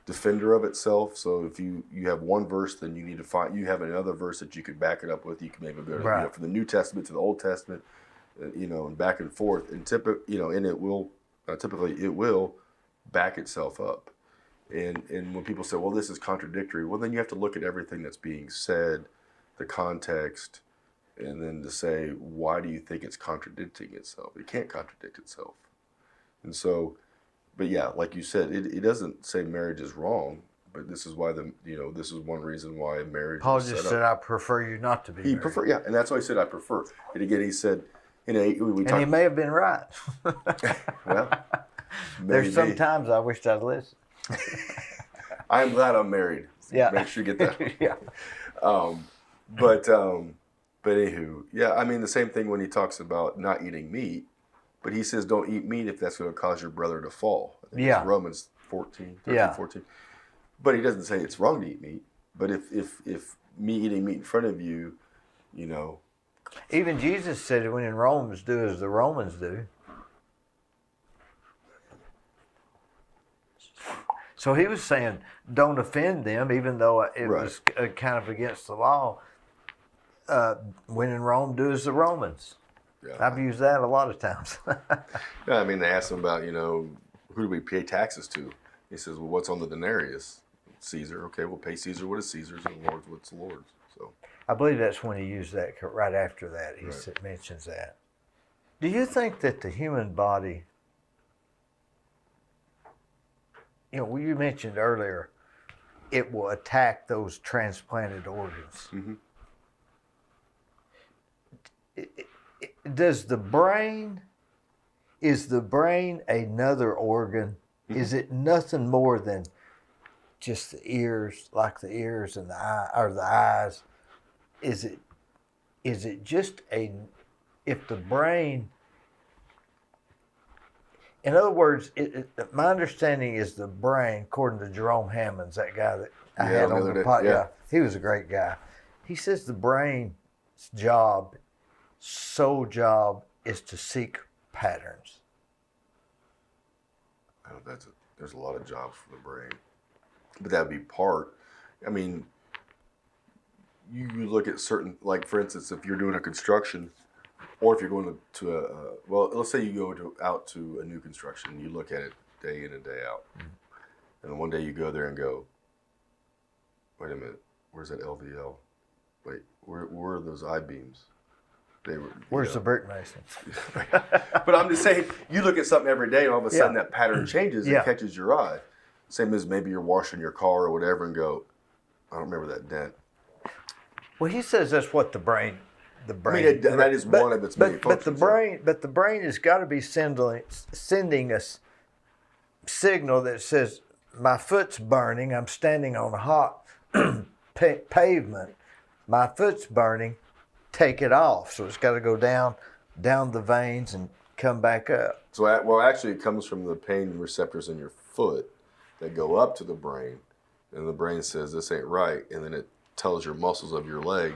defender of itself. So if you have one verse, then you need to you have another verse that you could back it up with. You can maybe go from the New Testament to the Old Testament, and back and forth, and typically it will back itself up. And when people say, well, this is contradictory, well, then you have to look at everything that's being said, the context, and then to say, why do you think it's contradicting itself? It can't contradict itself. And so, but yeah, like you said, it doesn't say marriage is wrong, but this is why this is one reason why marriage Paul is just set said, up. I prefer you not to be He married. yeah, and that's why he said, I prefer. And again, he said, we And talked, he may have been right. well, There's some maybe. times I wished I'd listened. I'm glad I'm married. Yeah. Make sure you get that. Yeah. But anywho, yeah, I mean the same thing when he talks about not eating meat, but he says don't eat meat if that's going to cause your brother to fall. I think Yeah. it's Romans 13, Yeah. 14. But he doesn't say it's wrong to eat meat. But if me eating meat in front of you, Even Jesus said, when in Romans, do as the Romans do. So he was saying, don't offend them, even though it Right. was kind of against the law. When in Rome, do as the Romans. Yeah. I've used that a lot of times. Yeah, I mean they asked him about who do we pay taxes to? He says, well, what's on the denarius? Caesar. Okay, we'll pay Caesar what is Caesar's, and Lord's what's the Lord's. So. I believe that's when he used that, right after that, he mentions that. Do you think that the human body, you mentioned earlier, it will attack those transplanted organs? Mm-hmm. Is the brain another organ? Mm-hmm. Is it nothing more than just the ears, like the ears and the eye, or the eyes? Is it just if the brain, in other words, my understanding is the brain, according to Jerome Hammonds, that guy that I had on the podcast, yeah. He was a great guy. He says the brain's sole job is to seek patterns. There's a lot of jobs for the brain, but that'd be part. I mean, you look at certain, like for instance, if you're doing a construction, or if you're going to let's say you go out to a new construction, you look at it day in and day out, and one day you go there and go, wait a minute, where's that LVL? Wait, where are those I-beams? Where's the brick masons? But I'm just saying, you look at something every day, and all of a sudden that pattern changes and Yeah. catches your eye. Same as maybe you're washing your car or whatever, and go, I don't remember that dent. Well, he says that's what the brain. I mean, that is one of its many But the functions. brain has got to be sending us signal that says my foot's burning. I'm standing on a hot pavement. My foot's burning. Take it off. So it's got to go down the veins and come back up. So, actually, it comes from the pain receptors in your foot that go up to the brain, and the brain says this ain't right, and then it tells your muscles of your leg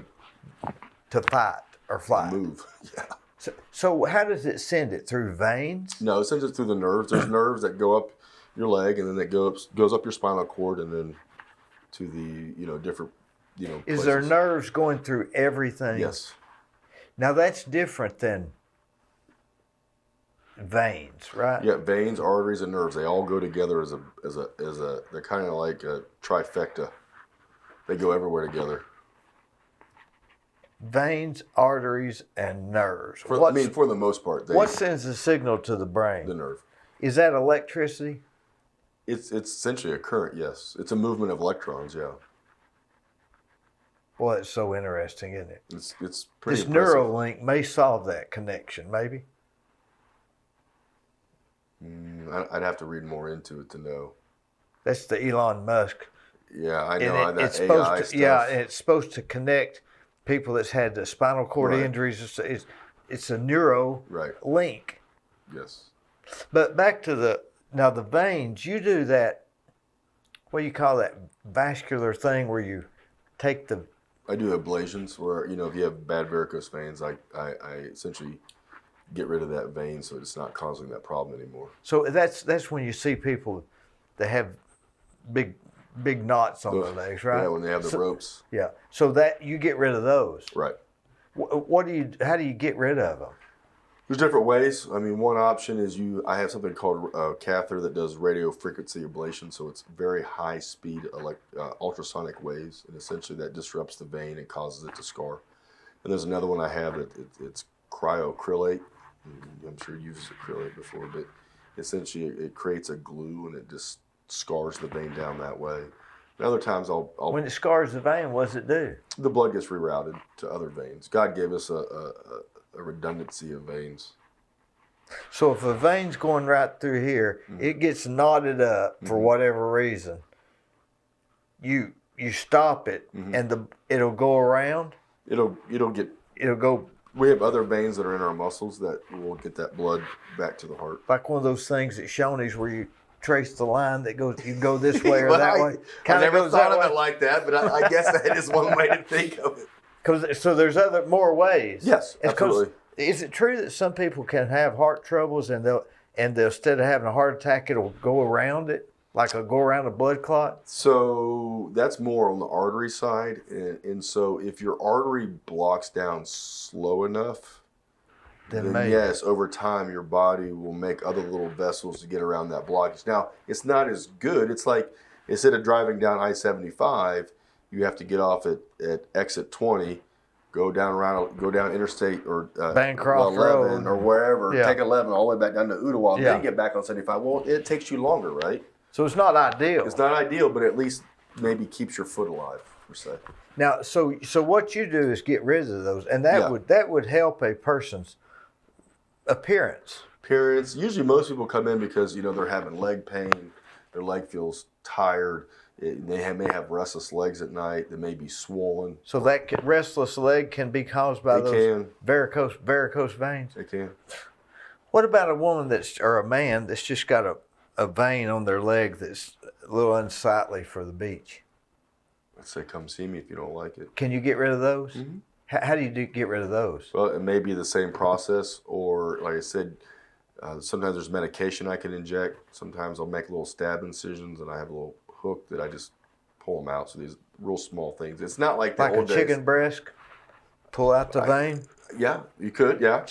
To fight or fly. move. Yeah. So how does it send it? Through veins? No, it sends it through the nerves. There's nerves that go up your leg, and then it goes up your spinal cord, and then to the different Is places. there nerves going through everything? Yes. Now that's different than veins, right? Yeah, veins, arteries, and nerves—they all go together as a. They're kind of like a trifecta. They go everywhere together. Veins, arteries, and nerves. For the most part, What sends the signal to the brain? the nerve. Is that electricity? It's essentially a current. Yes, it's a movement of electrons. Yeah, Boy, it's so interesting, isn't it? it's pretty. This impressive. Neuralink may solve that connection, maybe. I'd have to read more into it to know. That's the Elon Musk. Yeah, I know And that it's AI supposed to, stuff. yeah, and it's supposed to connect people that's had the spinal cord Right. injuries. It's a neuro Right. link. Yes. But back to the veins, you do that, what do you call that vascular thing where you take the, I do ablations where, if you have bad varicose veins, I essentially get rid of that vein so it's not causing that problem anymore. so that's when you see people that have big knots on their legs, right? Yeah, when they have the ropes. Yeah. So that you get rid of those. Right. How do you get rid of them? There's different ways. I mean, one option is I have something called a catheter that does radio frequency ablation, so it's very high speed, ultrasonic waves, and essentially that disrupts the vein and causes it to scar. And there's another one I have that it's cryocrylate. I'm sure you've used acrylate before, but essentially it creates a glue and it just scars the vein down that way. And other times I'll When it scars the vein, what does it do? the blood gets rerouted to other veins. God gave us a redundancy of veins. So if a vein's going right through here, it gets knotted up for whatever reason. You stop it, and it'll go around. It'll go We have other veins that are in our muscles that will get that blood back to the heart. like one of those things at Shoney's where you trace the line that goes. You go this way or that way. I never goes thought that of way. it like that, but I guess that is one way to think of it. So there's more ways. Yes, absolutely. Is it true that some people can have heart troubles and they'll instead of having a heart attack, it'll go around it, like it'll go around a blood clot? So that's more on the artery side, and so if your artery blocks down slow enough, then maybe. yes, over time your body will make other little vessels to get around that blockage. Now it's not as good. It's like instead of driving down I-75, you have to get off at exit 20. Go down interstate or Bancroft 11 Road. or wherever. Yeah. Take 11 all the way back down to Ottawa, Yeah. then get back on 75. Well, it takes you longer, right? So it's not ideal. It's not ideal, but at least maybe keeps your foot alive, per se. Now, so what you do is get rid of those, and that Yeah. would help a person's appearance. Appearance. Usually, most people come in because they're having leg pain. Their leg feels tired. They may have restless legs at night. They may be swollen. So that restless leg can be caused by those varicose veins. They can. What about a woman or a man that's just got a vein on their leg that's a little unsightly for the beach? I'd say come see me if you don't like it. Can you get rid of those? Mm-hmm. How do you get rid of those? Well, it may be the same process, or like I said, sometimes there's medication I can inject. Sometimes I'll make little stab incisions, and I have a little hook that I just pull them out. So these real small things. It's not like the Like a old days. chicken breast, pull out the vein? Yeah, you could, yeah.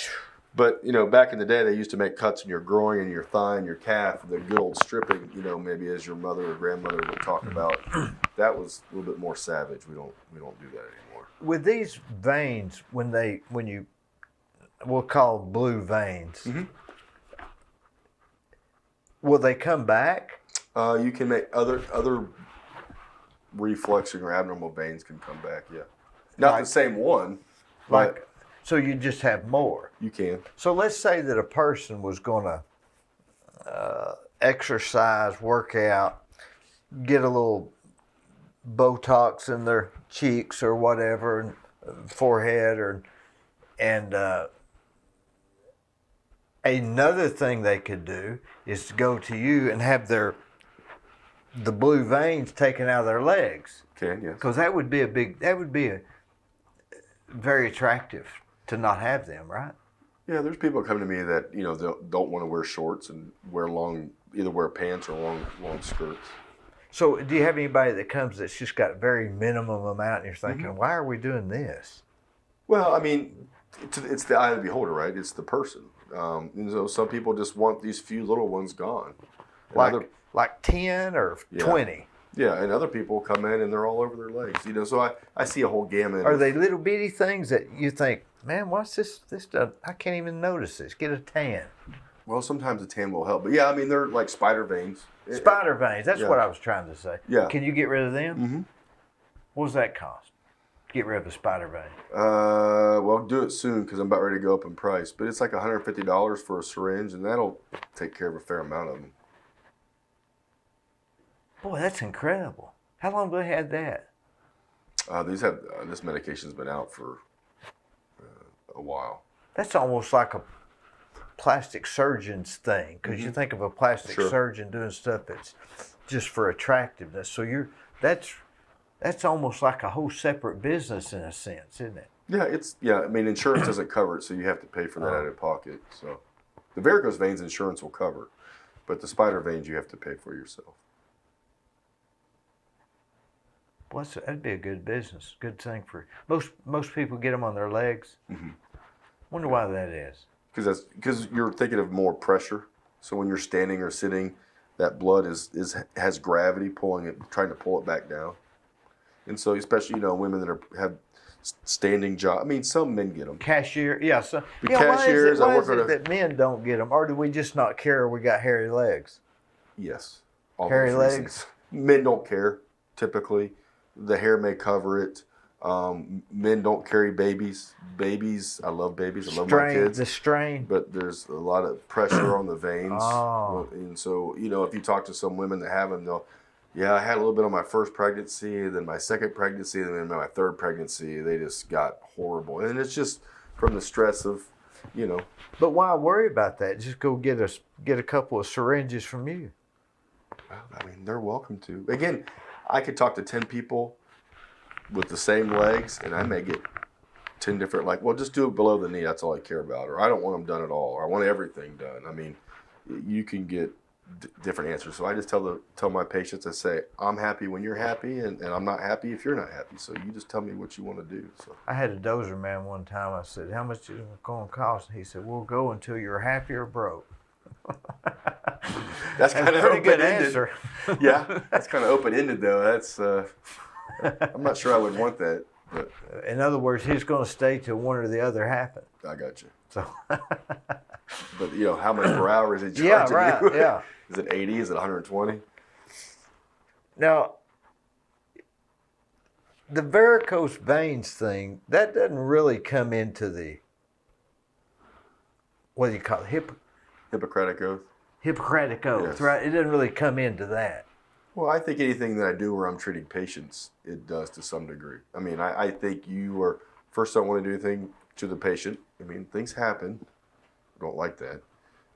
But, back in the day, they used to make cuts in your groin and your thigh and your calf, the good old stripping, maybe as your mother or grandmother would talk about. That was a little bit more savage. We don't do that anymore. With these veins, we'll call them blue veins, will they come back? You can make other refluxing or abnormal veins can come back, yeah. Not the same one, but So you just have more. you can. So let's say that a person was going to exercise, work out, get a little Botox in their cheeks or whatever, and forehead, and another thing they could do is to go to you and have the blue veins taken out of their legs, Can, yes. because that would be very attractive to not have them, right? Yeah, there's people come to me that don't want to wear shorts and either wear pants or long skirts. So, do you have anybody that comes that's just got a very minimum amount, and you're thinking, why are we doing this? Well, I mean, it's the eye of the beholder, right? It's the person. Some people just want these few little ones gone. And Like 10 or 20. Yeah, and other people come in and they're all over their legs. So I see a whole gamut. Are they little bitty things that you think, man, what's this done? I can't even notice this. Get a tan. Well, sometimes a tan will help. But yeah, I mean, they're like spider veins. Spider veins. That's what I was trying to say. Yeah. Can you get rid of them? Mm-hmm. What does that cost? Get rid of a spider vein. Well, do it soon because I'm about ready to go up in price. But it's like $150 for a syringe, and that'll take care of a fair amount of them. Boy, that's incredible. How long have they had that? This medication's been out for a while. That's almost like a plastic surgeon's thing, because you think of a plastic surgeon doing stuff that's just for attractiveness. So that's almost like a whole separate business in a sense, isn't it? Yeah, I mean, insurance doesn't cover it, so you have to pay for that out of pocket. So the varicose veins insurance will cover, but the spider veins you have to pay for yourself. Well, that'd be a good business, good thing for most people get them on their legs. Wonder why that is. because you're thinking of more pressure. So when you're standing or sitting, that blood has gravity pulling it, trying to pull it back down. And so especially women that have standing job. I mean, some men get them. Cashier, yeah. So The why cashiers, why I is work it on a- that men don't get them, or do we just not care? We got hairy legs. Yes. All Hairy those legs? reasons. Men don't care, typically. The hair may cover it. Men don't carry babies. Babies, I love babies. I love my kids. The strain. But there's a lot of pressure on the veins. Oh. And so, if you talk to some women that have them, I had a little bit on my first pregnancy, then my second pregnancy, and then my third pregnancy. They just got horrible. And it's just from the stress of, But why worry about that? Just go get a couple of syringes from you. Well, I mean, they're welcome to. Again, I could talk to 10 people with the same legs, and I may get 10 different, just do it below the knee. That's all I care about. Or I don't want them done at all. Or I want everything done. I mean, you can get different answers. So I just tell my patients, I say, I'm happy when you're happy, and I'm not happy if you're not happy. So you just tell me what you want to do. So I had a dozer man one time. I said, how much is it going to cost? He said, we'll go until you're happy or broke. That's kind of pretty good open-ended. answer. Yeah, that's kind of open-ended, though. That's I'm not sure I would want that. But In other words, he's going to stay till one or the other happen. I got you. So But how much per hour is it charging yeah, right, you? yeah. Is it 80? Is it 120? Now, the varicose veins thing, that doesn't really come into the, what do you call it, Hippocratic oath. Hippocratic oath, Yes. right? It doesn't really come into that. Well, I think anything that I do where I'm treating patients, it does to some degree. I mean, I think you are, first don't want to do anything to the patient. I mean, things happen. I don't like that.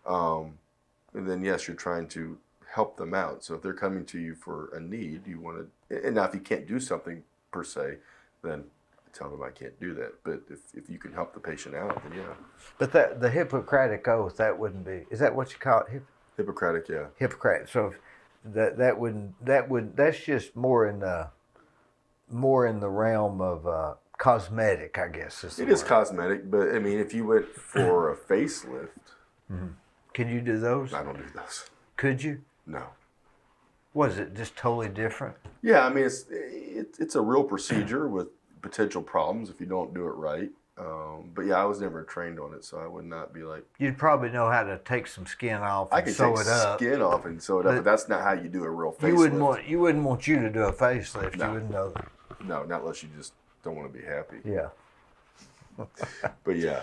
And then, yes, you're trying to help them out. So if they're coming to you for a need, you want to, and now if you can't do something per se, then I tell them I can't do that. But if you can help the patient out, then yeah. But the Hippocratic oath, that wouldn't be, is that what you call it? Hippocratic, yeah. Hippocratic. So that's just more in the realm of cosmetic, I guess. It is cosmetic, but I mean, if you went for a facelift, Can you do those? I don't do those. Could you? No. Was it just totally different? Yeah, I mean, it's a real procedure with potential problems if you don't do it right. But yeah, I was never trained on it, so I would not be like. You'd probably know how to take some skin off I and can sew take it up. skin off and sew it up, but that's not how you do a real facelift. You wouldn't want you to do a facelift. No. You wouldn't know that. No, not unless you just don't want to be happy. Yeah. But yeah,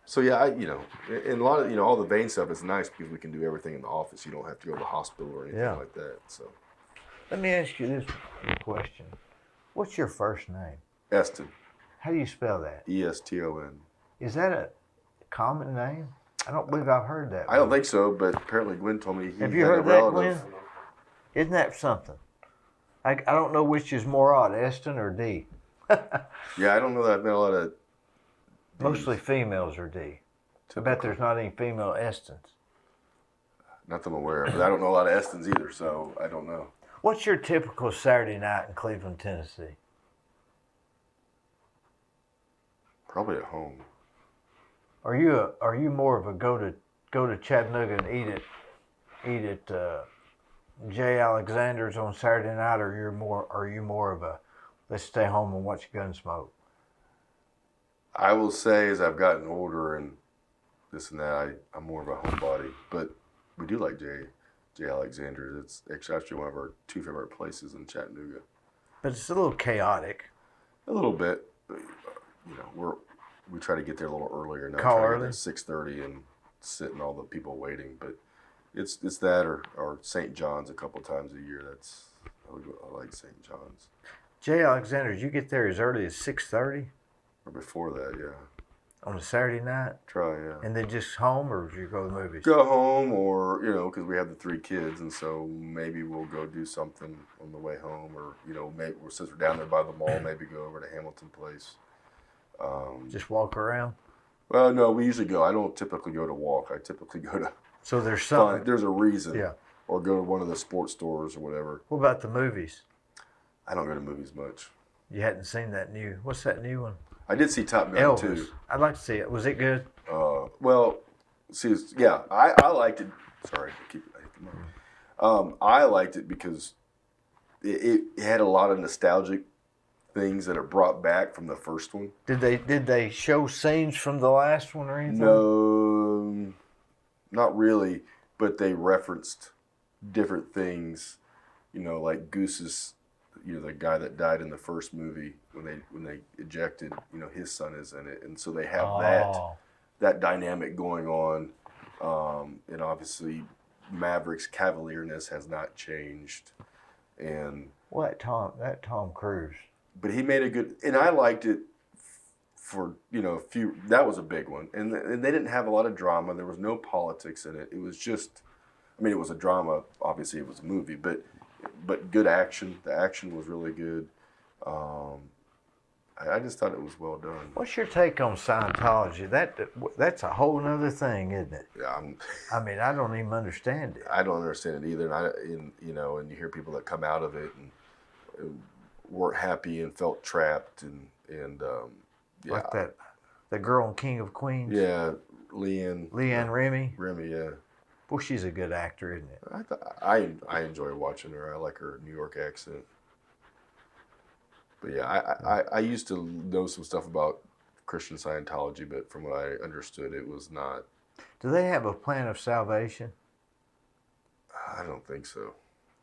so yeah, and a lot of all the vein stuff is nice because we can do everything in the office. You don't have to go to the hospital or anything Yeah. like that. So Let me ask you this question. What's your first name? Eston, How do you spell that? Eston. Is that a common name? I don't believe I've heard that. I don't think so, but apparently Gwen told me he Have you had heard a that, relative. Gwen? Isn't that something? I don't know which is more odd, Eston or D. Yeah, I don't know that I've met a lot of. Mostly females are D. I bet there's not any female Estons. Not that I'm aware of, but I don't know a lot of Estons either, so I don't know. What's your typical Saturday night in Cleveland, Tennessee? Probably at home. Are you more of a go to Chattanooga and eat at J. Alexander's on Saturday night, or are you more of a let's stay home and watch Gunsmoke? I will say, as I've gotten older and this and that, I'm more of a homebody. But we do like J. Alexander's. It's actually one of our two favorite places in Chattanooga. But it's a little chaotic. A little bit. We try to get there a little earlier now. Call try to early? get there 6:30 and sit and all the people waiting. But it's that or St. John's a couple times a year. I like St. John's. J. Alexander's, you get there as early as 6:30 Or before that, yeah. on a Saturday night, Try, yeah. and then just home, or do you go to the movies? Go home, or because we have the 3 kids, and so maybe we'll go do something on the way home, or maybe since we're down there by the mall, maybe go over to Hamilton Place. Just walk around. Well, no, we usually go. I don't typically go to walk. I typically go to So there's fun. something. There's a reason. Yeah. Or go to one of the sports stores or whatever. What about the movies? I don't go to movies much. You hadn't seen that new. What's that new one? I did see Top Gun Elvis. too. I'd like to see it. Was it good? Well, see, I liked it. Sorry, I hit the mic. I liked it because it had a lot of nostalgic things that it brought back from the first one. Did they show scenes from the last one or anything? No, not really, but they referenced different things. You know, like Goose's, the guy that died in the first movie when they ejected. His son is in it, and so they have that dynamic going on. And obviously, Maverick's cavalierness has not changed. And that Tom Cruise. But he made a good, and I liked it for a few. That was a big one, and they didn't have a lot of drama. There was no politics in it. It was just, it was a drama. Obviously, it was a movie, but good action. The action was really good. I just thought it was well done. What's your take on Scientology? That's a whole other thing, isn't it? Yeah, I don't even understand it. I don't understand it either. And and you hear people that come out of it and weren't happy and felt trapped and like that, the girl in King of Queens. Yeah, Leanne Remy. Remy, yeah. Well, she's a good actor, isn't it? I enjoy watching her. I like her New York accent. But yeah, I used to know some stuff about Christian Scientology, but from what I understood, it was not. Do they have a plan of salvation? I don't think so.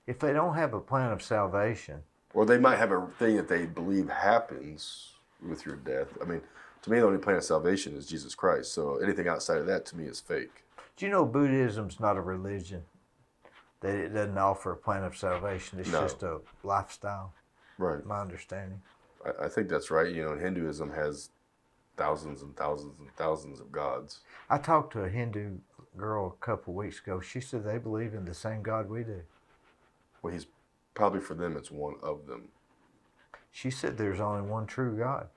If they don't have a plan of salvation, or they might have a thing that they believe happens with your death. To me, the only plan of salvation is Jesus Christ. So anything outside of that, to me, is fake. Do you know Buddhism's not a religion? That it doesn't offer a plan of salvation. It's just a lifestyle. Right. My understanding. I think that's right. And Hinduism has thousands and thousands and thousands of gods. I talked to a Hindu girl a couple of weeks ago. She said they believe in the same God we do. Well, he's probably, for them, it's one of them. She said there's only one true God.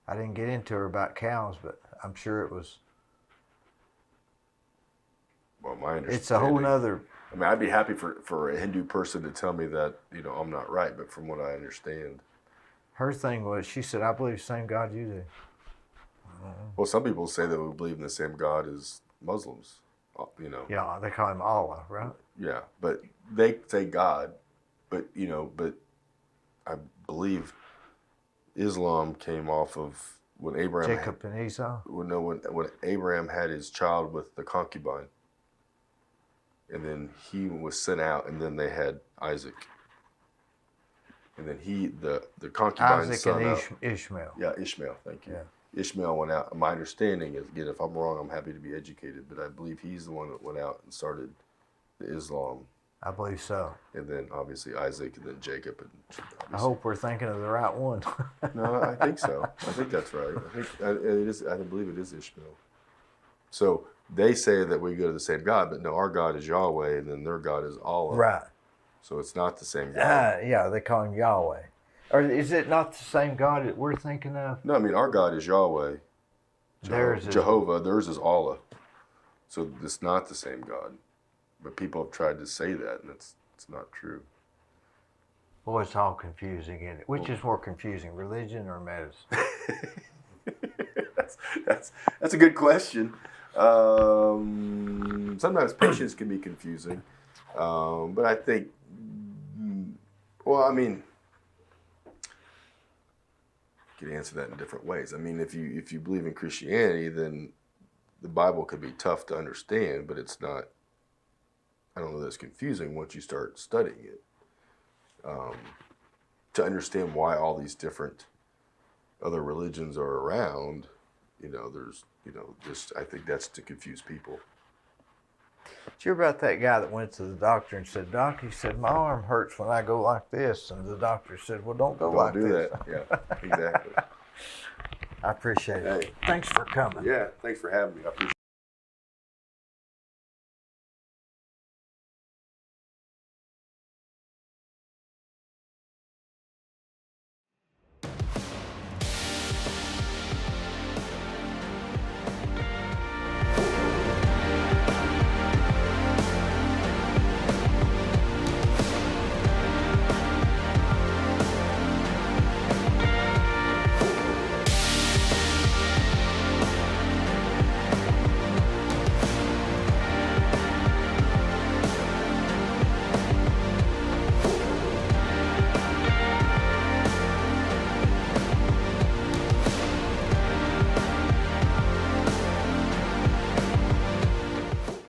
I didn't get into her about cows, but I'm sure it was. Well, my understanding. It's a whole nother. I'd be happy for a Hindu person to tell me that, I'm not right, but from what I understand. Her thing was, she said, I believe the same God you do. Well, some people say that we believe in the same God as Muslims, Yeah, they call him Allah, right? Yeah, but they say God, but I believe Islam came off of when Abraham. Jacob and Esau? When Abraham had his child with the concubine. And then he was sent out, and then they had Isaac. And then the concubine's Isaac son and Ishmael. Yeah, Ishmael, thank you. Yeah. Ishmael went out. My understanding is, again, if I'm wrong, I'm happy to be educated, but I believe he's the one that went out and started the Islam. I believe so. And then, obviously, Isaac, and then Jacob. I hope we're thinking of the right one. No, I think so. I think that's right. I believe it is Ishmael. So they say that we go to the same God, but no, our God is Yahweh, and then their God is Allah. Right. So it's not the same God. Yeah, they call him Yahweh. Or is it not the same God that we're thinking of? No, our God is Yahweh. Jehovah. Theirs is Allah. So it's not the same God. But people have tried to say that, and it's not true. Boy, it's all confusing, isn't it? Which is more confusing, religion or medicine? That's a good question. Sometimes patience can be confusing, but I think, you can answer that in different ways. If you believe in Christianity, then the Bible could be tough to understand, but it's not. I don't know that it's confusing once you start studying it. To understand why all these different other religions are around, I think that's to confuse people. Did you hear about that guy that went to the doctor and said, Doc, he said, my arm hurts when I go like this. And the doctor said, well, don't like do this. That. Yeah, exactly. I appreciate it. Hey. Thanks for coming. Yeah, thanks for having me. I appreciate it.